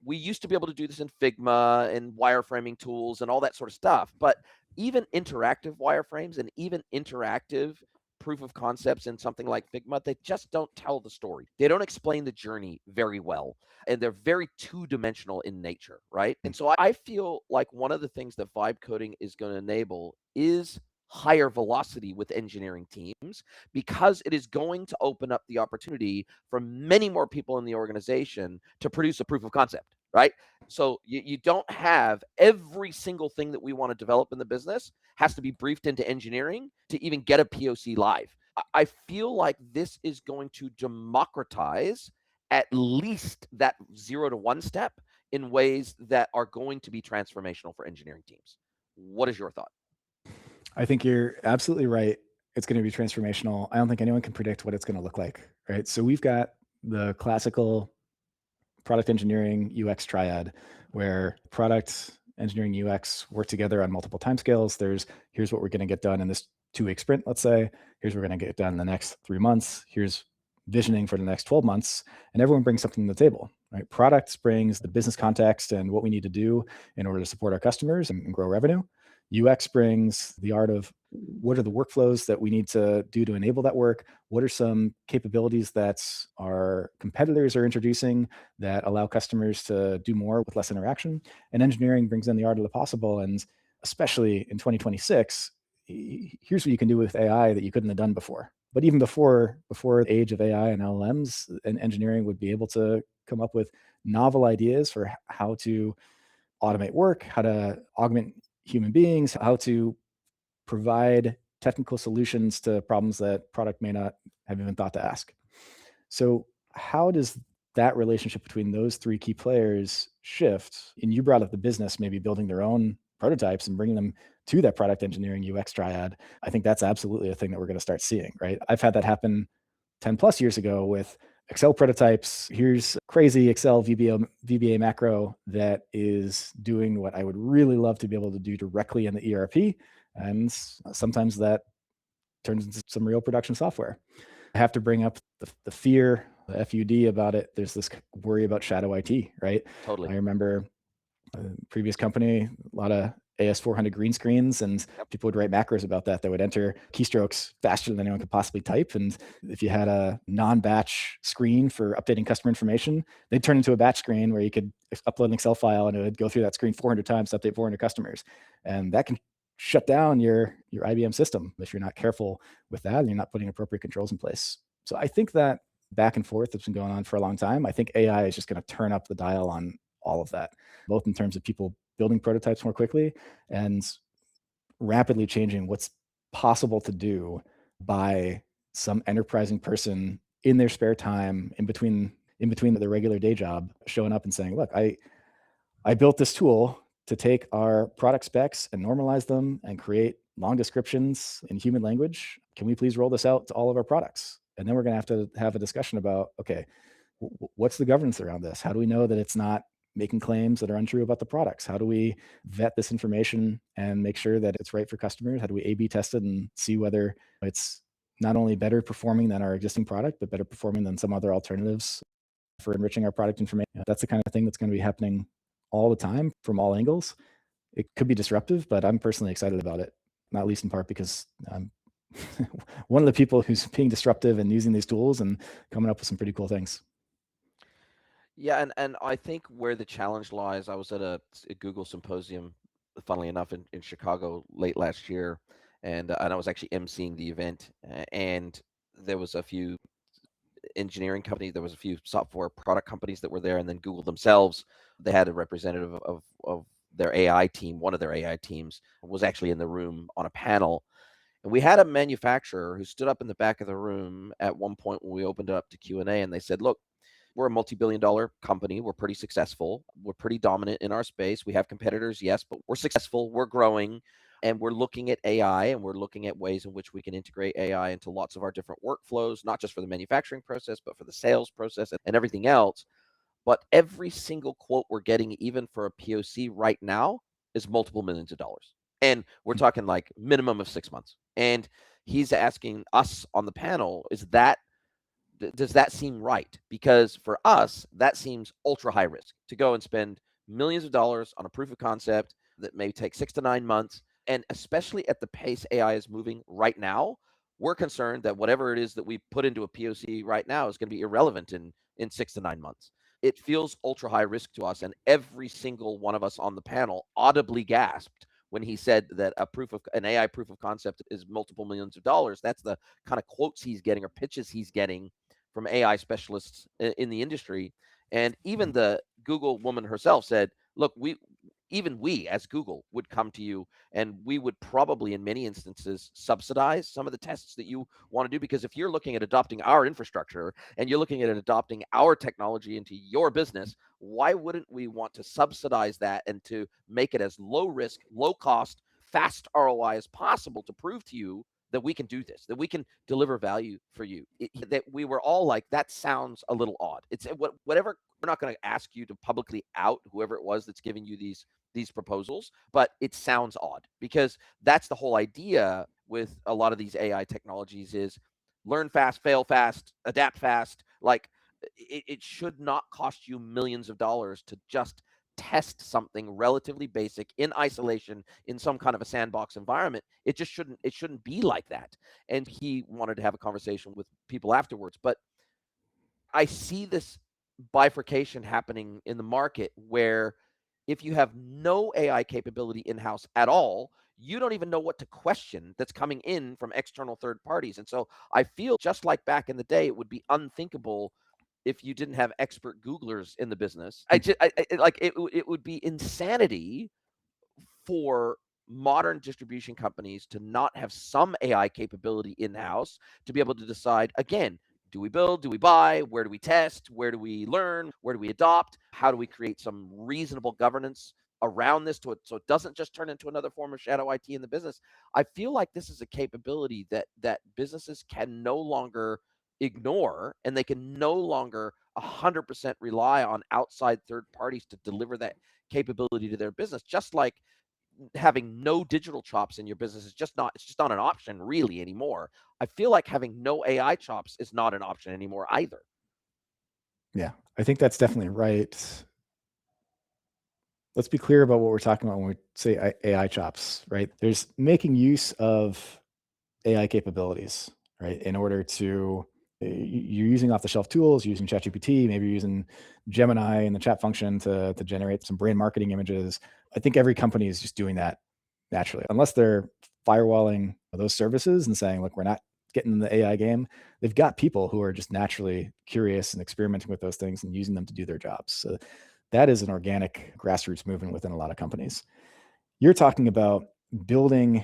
we used to be able to do this in Figma and wireframing tools and all that sort of stuff. But even interactive wireframes and even interactive proof of concepts in something like Figma, they just don't tell the story. They don't explain the journey very well. And they're very two-dimensional in nature, right? And so I feel like one of the things that vibe coding is going to enable is higher velocity with engineering teams, because it is going to open up the opportunity for many more people in the organization to produce a proof of concept, right? So you don't have every single thing that we want to develop in the business has to be briefed into engineering to even get a POC live. I feel like this is going to democratize at least that 0 to 1 step in ways that are going to be transformational for engineering teams. What is your thought? I think you're absolutely right. It's going to be transformational. I don't think anyone can predict what it's going to look like, right? So we've got the classical product engineering UX triad, where product engineering UX work together on multiple timescales. Here's what we're going to get done in this 2-week sprint, let's say. Here's what we're going to get done in the next 3 months. Here's visioning for the next 12 months. And everyone brings something to the table, right? Products brings the business context and what we need to do in order to support our customers and grow revenue. UX brings the art of what are the workflows that we need to do to enable that work? What are some capabilities that our competitors are introducing that allow customers to do more with less interaction? And engineering brings in the art of the possible. And especially in 2026, here's what you can do with AI that you couldn't have done before. But even before the age of AI and LLMs, engineering would be able to come up with novel ideas for how to automate work, how to augment human beings, how to provide technical solutions to problems that product may not have even thought to ask. So how does that relationship between those three key players shift? And you brought up the business maybe building their own prototypes and bringing them to that product engineering UX triad. I think that's absolutely a thing that we're going to start seeing, right? I've had that happen 10 plus years ago with Excel prototypes. Here's crazy Excel VBA macro that is doing what I would really love to be able to do directly in the ERP. And sometimes that turns into some real production software. I have to bring up the fear, the FUD about it. There's this worry about shadow IT, right? Totally. I remember a previous company, a lot of AS400 green screens, and people would write macros about that would enter keystrokes faster than anyone could possibly type. And if you had a non-batch screen for updating customer information, they'd turn into a batch screen where you could upload an Excel file and it would go through that screen 400 times to update 400 customers. And that can shut down your IBM system if you're not careful with that and you're not putting appropriate controls in place. So I think that back and forth that's been going on for a long time. I think AI is just going to turn up the dial on all of that, both in terms of people building prototypes more quickly and rapidly changing what's possible to do by some enterprising person in their spare time in between their regular day job, showing up and saying, look, I built this tool to take our product specs and normalize them and create long descriptions in human language. Can we please roll this out to all of our products? And then we're going to have a discussion about, okay, what's the governance around this? How do we know that it's not making claims that are untrue about the products? How do we vet this information and make sure that it's right for customers? How do we A/B test it and see whether it's not only better performing than our existing product, but better performing than some other alternatives for enriching our product information? That's the kind of thing that's going to be happening all the time from all angles. It could be disruptive, but I'm personally excited about it, not least in part because I'm one of the people who's being disruptive and using these tools and coming up with some pretty cool things. Yeah, and I think where the challenge lies, I was at a Google symposium, funnily enough, in Chicago late last year, and I was actually emceeing the event, and there was a few engineering companies, there was a few software product companies that were there, and then Google themselves. They had a representative of their AI team. One of their AI teams was actually in the room on a panel, and we had a manufacturer who stood up in the back of the room at one point when we opened it up to Q&A, and they said, look, we're a multi-billion-dollar company. We're pretty successful. We're pretty dominant in our space. We have competitors, yes, but we're successful. We're growing, and we're looking at AI, and we're looking at ways in which we can integrate AI into lots of our different workflows, not just for the manufacturing process, but for the sales process and everything else. But every single quote we're getting, even for a POC right now, is multiple millions of dollars. And we're talking like minimum of 6 months. And he's asking us on the panel, does that seem right? Because for us, that seems ultra high risk to go and spend millions of dollars on a proof of concept that may take 6 to 9 months. And especially at the pace AI is moving right now, we're concerned that whatever it is that we put into a POC right now is going to be irrelevant in 6 to 9 months. It feels ultra high risk to us. And every single one of us on the panel audibly gasped when he said that an AI proof of concept is multiple millions of dollars. That's the kind of quotes he's getting or pitches he's getting from AI specialists in the industry. And even the Google woman herself said, look, we as Google would come to you and we would probably in many instances subsidize some of the tests that you want to do, because if you're looking at adopting our infrastructure and you're looking at adopting our technology into your business, why wouldn't we want to subsidize that and to make it as low risk, low cost, fast ROI as possible to prove to you that we can do this, that we can deliver value for you? That we were all like, that sounds a little odd. It's whatever. We're not going to ask you to publicly out whoever it was that's giving you these proposals, but it sounds odd, because that's the whole idea with a lot of these AI technologies is learn fast, fail fast, adapt fast. Like it should not cost you millions of dollars to just test something relatively basic in isolation in some kind of a sandbox environment. It shouldn't be like that. And he wanted to have a conversation with people afterwards. But I see this bifurcation happening in the market where if you have no AI capability in-house at all, you don't even know what to question that's coming in from external third parties. And so I feel just like back in the day, it would be unthinkable if you didn't have expert Googlers in the business. It would be insanity for modern distribution companies to not have some AI capability in-house to be able to decide, again, do we build, do we buy, where do we test, where do we learn, where do we adopt, how do we create some reasonable governance around this so it doesn't just turn into another form of shadow IT in the business. I feel like this is a capability that businesses can no longer ignore, and they can no longer 100% rely on outside third parties to deliver that capability to their business. Just like having no digital chops in your business is it's just not an option really anymore. I feel like having no AI chops is not an option anymore either. Yeah, I think that's definitely right. Let's be clear about what we're talking about when we say AI chops, right? There's making use of AI capabilities, right? In order to, you're using off the shelf tools, using ChatGPT, maybe you're using Gemini in the chat function to generate some brand marketing images. I think every company is just doing that naturally, unless they're firewalling those services and saying, look, we're not getting in the AI game. They've got people who are just naturally curious and experimenting with those things and using them to do their jobs. So That is an organic grassroots movement within a lot of companies. You're talking about building,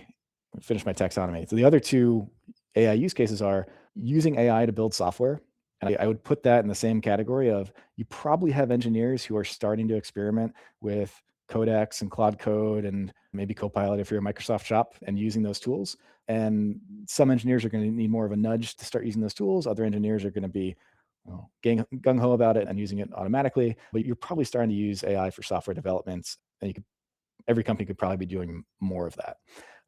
finish my taxonomy. So the other two AI use cases are using AI to build software. And I would put that in the same category of, you probably have engineers who are starting to experiment with Codex and Claude Code and maybe Copilot if you're a Microsoft shop, and using those tools. And some engineers are going to need more of a nudge to start using those tools. Other engineers are going to be gung-ho about it and using it automatically. But you're probably starting to use AI for software development, and every company could probably be doing more of that.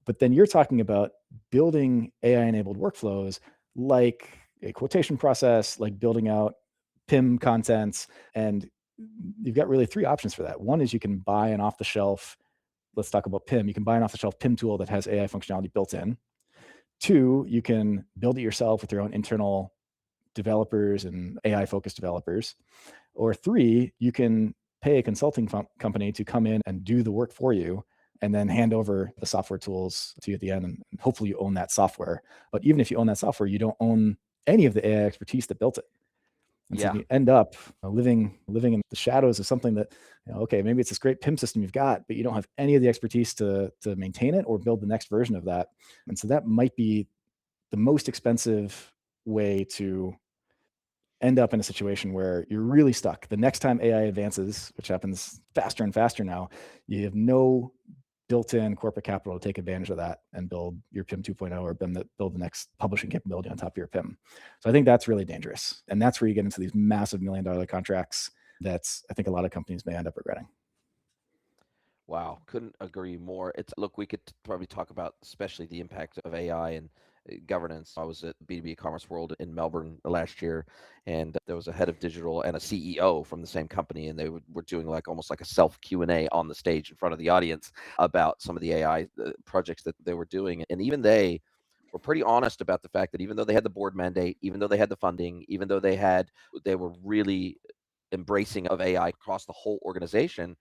But then you're talking about building AI-enabled workflows like a quotation process, like building out PIM contents. And you've got really three options for that. One is you can buy an off-the-shelf, let's talk about PIM. You can buy an off-the-shelf PIM tool that has AI functionality built in. Two, you can build it yourself with your own internal developers and AI-focused developers. Or three, you can pay a consulting company to come in and do the work for you, and then hand over the software tools to you at the end, and hopefully you own that software. But even if you own that software, you don't own any of the AI expertise that built it. And so you end up living in the shadows of something that, okay, maybe it's this great PIM system you've got, but you don't have any of the expertise to maintain it or build the next version of that. And so that might be the most expensive way to end up in a situation where you're really stuck. The next time AI advances, which happens faster and faster now, you have no built-in corporate capital to take advantage of that and build your PIM 2.0 or build the next publishing capability on top of your PIM. So I think that's really dangerous. And that's where you get into these massive $1 million contracts that I think a lot of companies may end up regretting. Wow, couldn't agree more. Look, we could probably talk about especially the impact of AI and governance. I was at B2B Commerce World in Melbourne last year, and there was a head of digital and a CEO from the same company, and they were doing almost like a self Q&A on the stage in front of the audience about some of the AI projects that they were doing. And even they were pretty honest about the fact that even though they had the board mandate, even though they had the funding, even though they were really embracing of AI across the whole organization,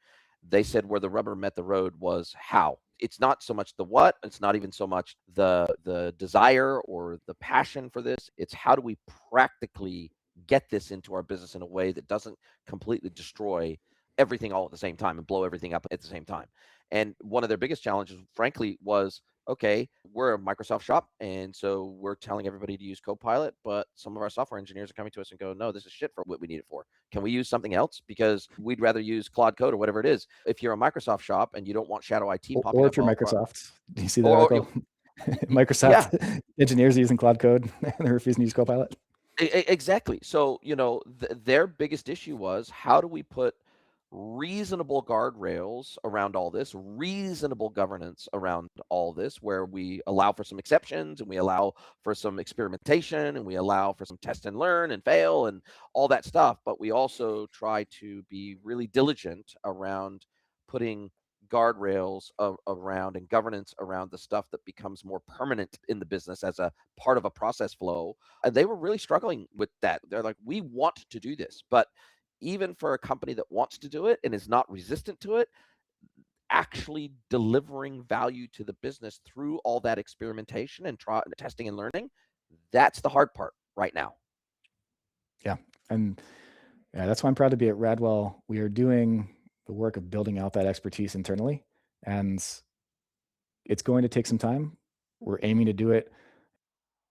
they said where the rubber met the road was how. It's not so much the what, it's not even so much the desire or the passion for this. It's how do we practically get this into our business in a way that doesn't completely destroy everything all at the same time and blow everything up at the same time. And one of their biggest challenges, frankly, was, okay, we're a Microsoft shop, and so we're telling everybody to use Copilot, but some of our software engineers are coming to us and go, no, this is shit for what we need it for. Can we use something else? Because we'd rather use Claude Code or whatever it is. If you're a Microsoft shop and you don't want Shadow IT popping or up, if you're Microsoft, do you see that or article? Microsoft engineers are using Claude Code and they're refusing to use Copilot. Exactly. So, their biggest issue was, how do we put reasonable guardrails around all this, reasonable governance around all this, where we allow for some exceptions and we allow for some experimentation and we allow for some test and learn and fail and all that stuff. But we also try to be really diligent around putting guardrails around and governance around the stuff that becomes more permanent in the business as a part of a process flow. And they were really struggling with that. They're like, we want to do this, but even for a company that wants to do it and is not resistant to it, actually delivering value to the business through all that experimentation and testing and learning, that's the hard part right now. Yeah. And that's why I'm proud to be at Radwell. We are doing the work of building out that expertise internally, and it's going to take some time. We're aiming to do it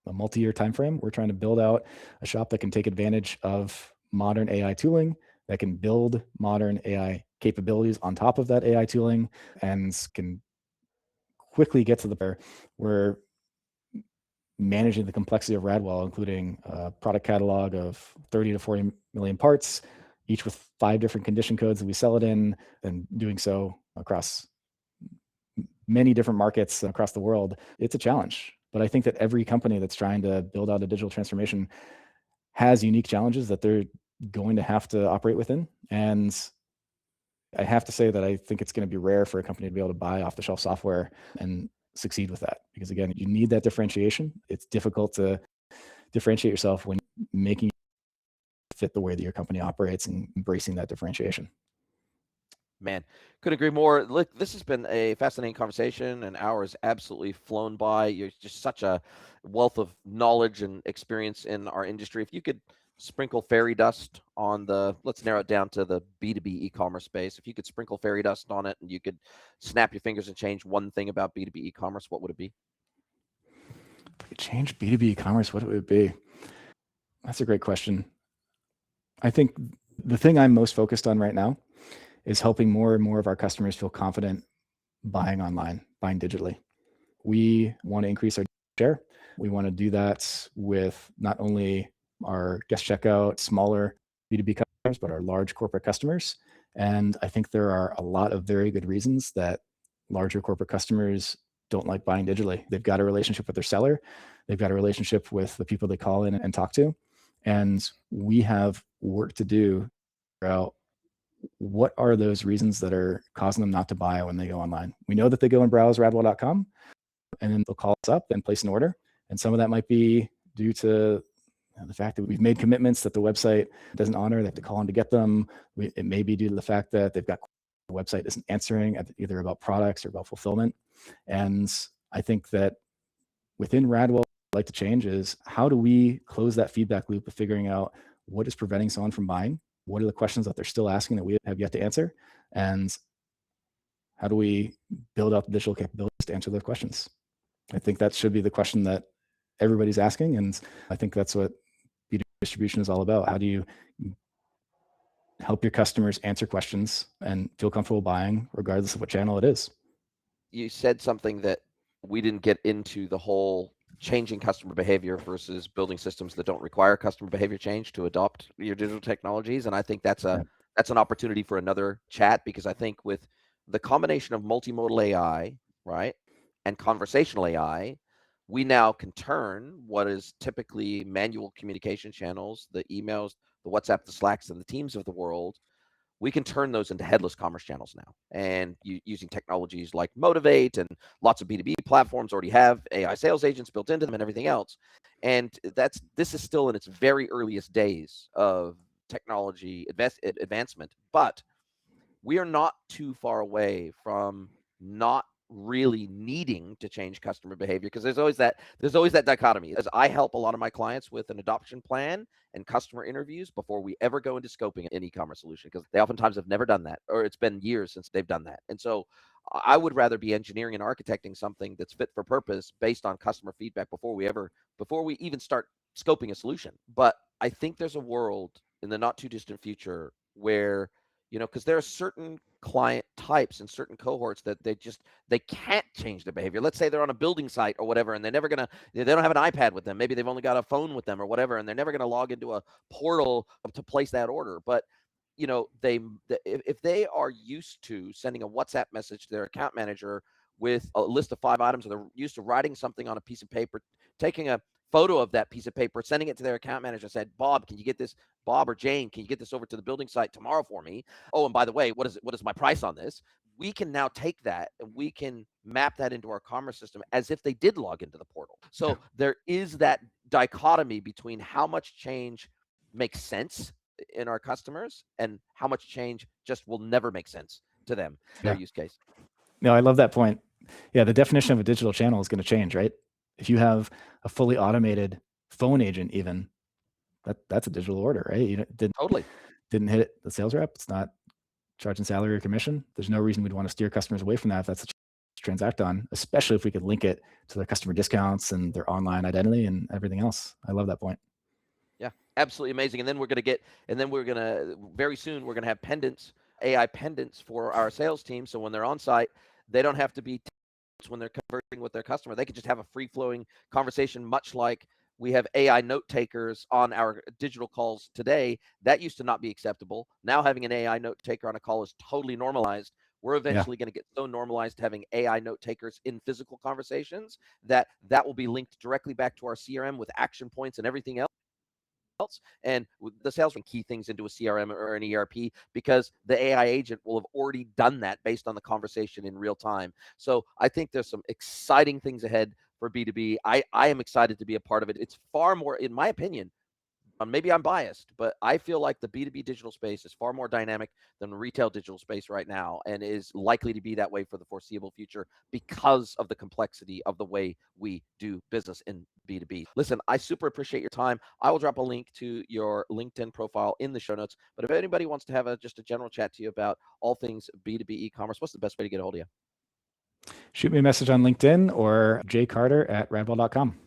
a multi-year timeframe. We're trying to build out a shop that can take advantage of modern AI tooling, that can build modern AI capabilities on top of that AI tooling, and can quickly get to the where we're managing the complexity of Radwell, including a product catalog of 30 to 40 million parts, each with 5 different condition codes that we sell it in, and doing so across many different markets across the world. It's a challenge, but I think that every company that's trying to build out a digital transformation has unique challenges that they're going to have to operate within. And I have to say that I think it's going to be rare for a company to be able to buy off-the-shelf software and succeed with that, because again, you need that differentiation. It's difficult to differentiate yourself when making it fit the way that your company operates and embracing that differentiation. Man, couldn't agree more. Look, this has been a fascinating conversation. An hour has absolutely flown by. You're just such a wealth of knowledge and experience in our industry. If you could sprinkle fairy dust on the, let's narrow it down to the B2B e-commerce space. If you could sprinkle fairy dust on it and you could snap your fingers and change one thing about B2B e-commerce, what would it be? If we could change B2B e-commerce, what would it be? That's a great question. I think the thing I'm most focused on right now is helping more and more of our customers feel confident buying online, buying digitally. We want to increase our share. We want to do that with not only our guest checkout, smaller B2B customers, but our large corporate customers. And I think there are a lot of very good reasons that larger corporate customers don't like buying digitally. They've got a relationship with their seller. They've got a relationship with the people they call in and talk to. And we have work to do to figure out what are those reasons that are causing them not to buy when they go online. We know that they go and browse radwell.com and then they'll call us up and place an order. And some of that might be due to the fact that we've made commitments that the website doesn't honor. They have to call in to get them. It may be due to the fact that they've got the website isn't answering either about products or about fulfillment. And I think that within Radwell, what I'd like to change is how do we close that feedback loop of figuring out what is preventing someone from buying? What are the questions that they're still asking that we have yet to answer? And how do we build out the digital capabilities to answer those questions? I think that should be the question that everybody's asking. And I think that's what B2B distribution is all about. How do you help your customers answer questions and feel comfortable buying regardless of what channel it is? You said something that we didn't get into, the whole changing customer behavior versus building systems that don't require customer behavior change to adopt your digital technologies. And I think that's an opportunity for another chat, because I think with the combination of multimodal AI, right, and conversational AI, we now can turn what is typically manual communication channels, the emails, the WhatsApp, the Slacks, and the Teams of the world. We can turn those into headless commerce channels now, and using technologies like Motivate, and lots of B2B platforms already have AI sales agents built into them and everything else. And this is still in its very earliest days of technology advancement, but we are not too far away from not really needing to change customer behavior, because there's always that dichotomy. As I help a lot of my clients with an adoption plan and customer interviews before we ever go into scoping an e-commerce solution, because they oftentimes have never done that, or it's been years since they've done that. And so I would rather be engineering and architecting something that's fit for purpose based on customer feedback before we even start scoping a solution. But I think there's a world in the not too distant future where, because there are certain client types and certain cohorts that they can't change their behavior. Let's say they're on a building site or whatever, and they don't have an iPad with them. Maybe they've only got a phone with them or whatever, and they're never going to log into a portal to place that order. But if they are used to sending a WhatsApp message to their account manager with a list of 5 items, or they're used to writing something on a piece of paper, taking a photo of that piece of paper, sending it to their account manager, and said, Bob, can you get this? Bob or Jane, can you get this over to the building site tomorrow for me? Oh, and by the way, what is my price on this? We can now take that and we can map that into our commerce system as if they did log into the portal. So there is that dichotomy between how much change makes sense in our customers and how much change just will never make sense to them, their use case. No, I love that point. Yeah, the definition of a digital channel is going to change, right? If you have a fully automated phone agent, even that's a digital order, right? You didn't hit the sales rep. It's not charging salary or commission. There's no reason we'd want to steer customers away from that if that's a transact on, especially if we could link it to their customer discounts and their online identity and everything else. I love that point. Yeah, absolutely amazing. And then very soon we're going to have pendants, AI pendants for our sales team. So when they're on site, they don't have to be when they're conversing with their customer. They could just have a free-flowing conversation, much like we have AI note takers on our digital calls today. That used to not be acceptable. Now having an AI note taker on a call is totally normalized. We're eventually going to get so normalized having AI note takers in physical conversations that will be linked directly back to our CRM with action points and everything else. And the sales key things into a CRM or an ERP, because the AI agent will have already done that based on the conversation in real time. So I think there's some exciting things ahead for B2B. I am excited to be a part of it. It's far more, in my opinion, Maybe I'm biased, but I feel like the B2B digital space is far more dynamic than the retail digital space right now, and is likely to be that way for the foreseeable future because of the complexity of the way we do business in B2B. Listen, I super appreciate your time. I will drop a link to your LinkedIn profile in the show notes. But if anybody wants to have just a general chat to you about all things B2B e-commerce, what's the best way to get a hold of you? Shoot me a message on LinkedIn or jcarter@radwell.com.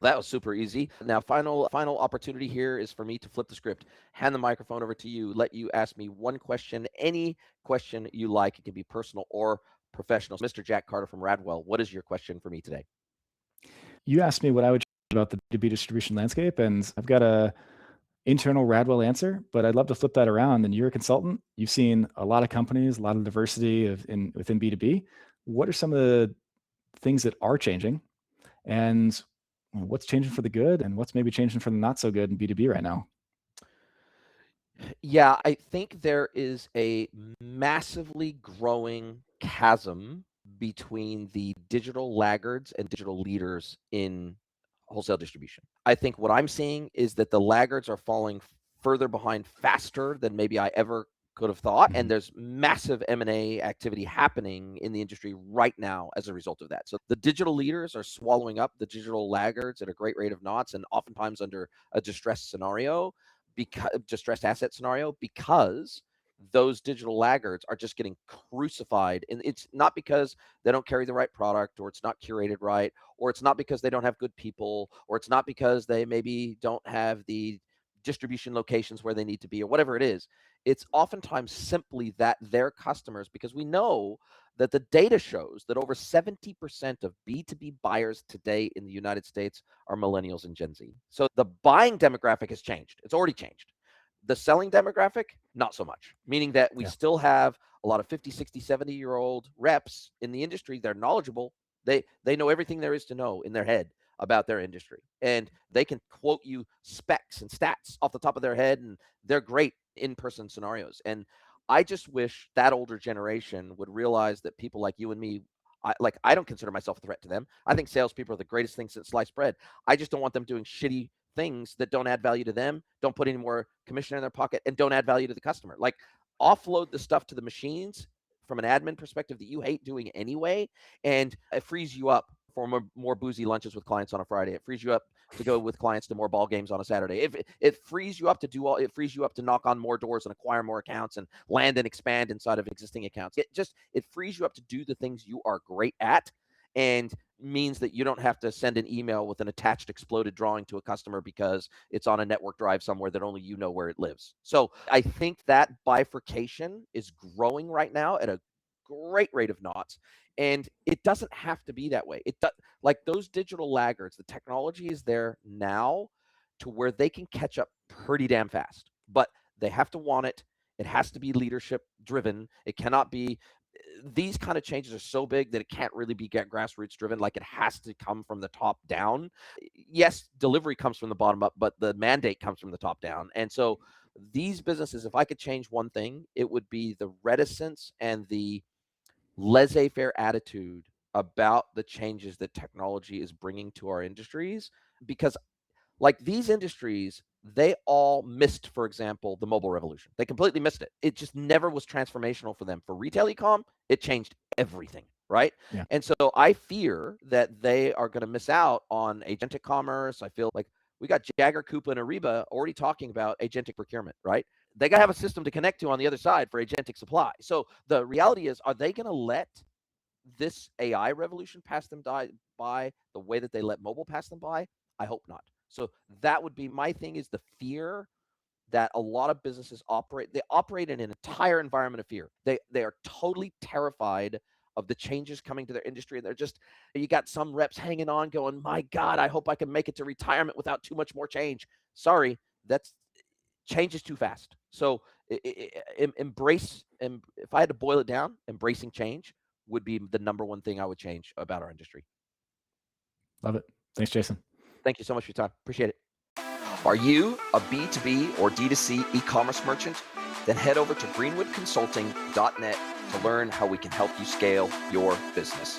That was super easy. Now, final opportunity here is for me to flip the script, hand the microphone over to you, let you ask me one question, any question you like. It can be personal or professional. Mr. Jack Carter from Radwell, what is your question for me today? You asked me what I would change about the B2B distribution landscape, and I've got a internal Radwell answer, but I'd love to flip that around. And you're a consultant. You've seen a lot of companies, a lot of diversity within B2B. What are some of the things that are changing, and what's changing for the good, and what's maybe changing for the not so good in B2B right now? Yeah, I think there is a massively growing chasm between the digital laggards and digital leaders in wholesale distribution. I think what I'm seeing is that the laggards are falling further behind faster than maybe I ever could have thought, and there's massive M&A activity happening in the industry right now as a result of that. So the digital leaders are swallowing up the digital laggards at a great rate of knots, and oftentimes under a distressed asset scenario, because those digital laggards are just getting crucified. And it's not because they don't carry the right product, or it's not curated right, or it's not because they don't have good people, or it's not because they maybe don't have the distribution locations where they need to be, or whatever it is. It's oftentimes simply that their customers, because we know that the data shows that over 70% of B2B buyers today in the United States are millennials and Gen Z. So the buying demographic has changed. It's already changed. The selling demographic, not so much, meaning that we still have a lot of 50, 60, 70-year-old reps in the industry. They're knowledgeable. They know everything there is to know in their head about their industry, and they can quote you specs and stats off the top of their head, and they're great in-person scenarios. And I just wish that older generation would realize that people like you and me, I don't consider myself a threat to them. I think salespeople are the greatest thing since sliced bread. I just don't want them doing shitty things that don't add value to them, don't put any more commission in their pocket, and don't add value to the customer. Like, offload the stuff to the machines from an admin perspective that you hate doing anyway, and it frees you up for more boozy lunches with clients on a Friday. It frees you up to go with clients to more ball games on a Saturday. It frees you up to it frees you up to knock on more doors and acquire more accounts and land and expand inside of existing accounts. It frees you up to do the things you are great at, and means that you don't have to send an email with an attached exploded drawing to a customer because it's on a network drive somewhere that only you know where it lives. So I think that bifurcation is growing right now at a great rate of knots, and it doesn't have to be that way. Like those digital laggards, the technology is there now to where they can catch up pretty damn fast, but they have to want it. It has to be leadership driven. It cannot be, these kind of changes are so big that it can't really be grassroots driven. Like, it has to come from the top down. Yes, delivery comes from the bottom up, but the mandate comes from the top down. And so these businesses, if I could change one thing, it would be the reticence and the laissez-faire attitude about the changes that technology is bringing to our industries. Because, like, these industries, they all missed, for example, the mobile revolution. They completely missed it. It just never was transformational for them. For retail e-com, it changed everything, right? Yeah. And so I fear that they are going to miss out on agentic commerce. I feel like we got Jagger, Coupa, and Ariba already talking about agentic procurement, right? They got to have a system to connect to on the other side for agentic supply. So the reality is, are they going to let this AI revolution pass them by the way that they let mobile pass them by? I hope not. So that would be my thing, is the fear that a lot of businesses operate. They operate in an entire environment of fear. They are totally terrified of the changes coming to their industry. And you got some reps hanging on going, my God, I hope I can make it to retirement without too much more change. Sorry, that's change is too fast. So embrace, and if I had to boil it down, embracing change would be the number one thing I would change about our industry. Love it. Thanks, Jason. Thank you so much for your time. Appreciate it. Are you a B2B or D2C e-commerce merchant? Then head over to greenwoodconsulting.net to learn how we can help you scale your business.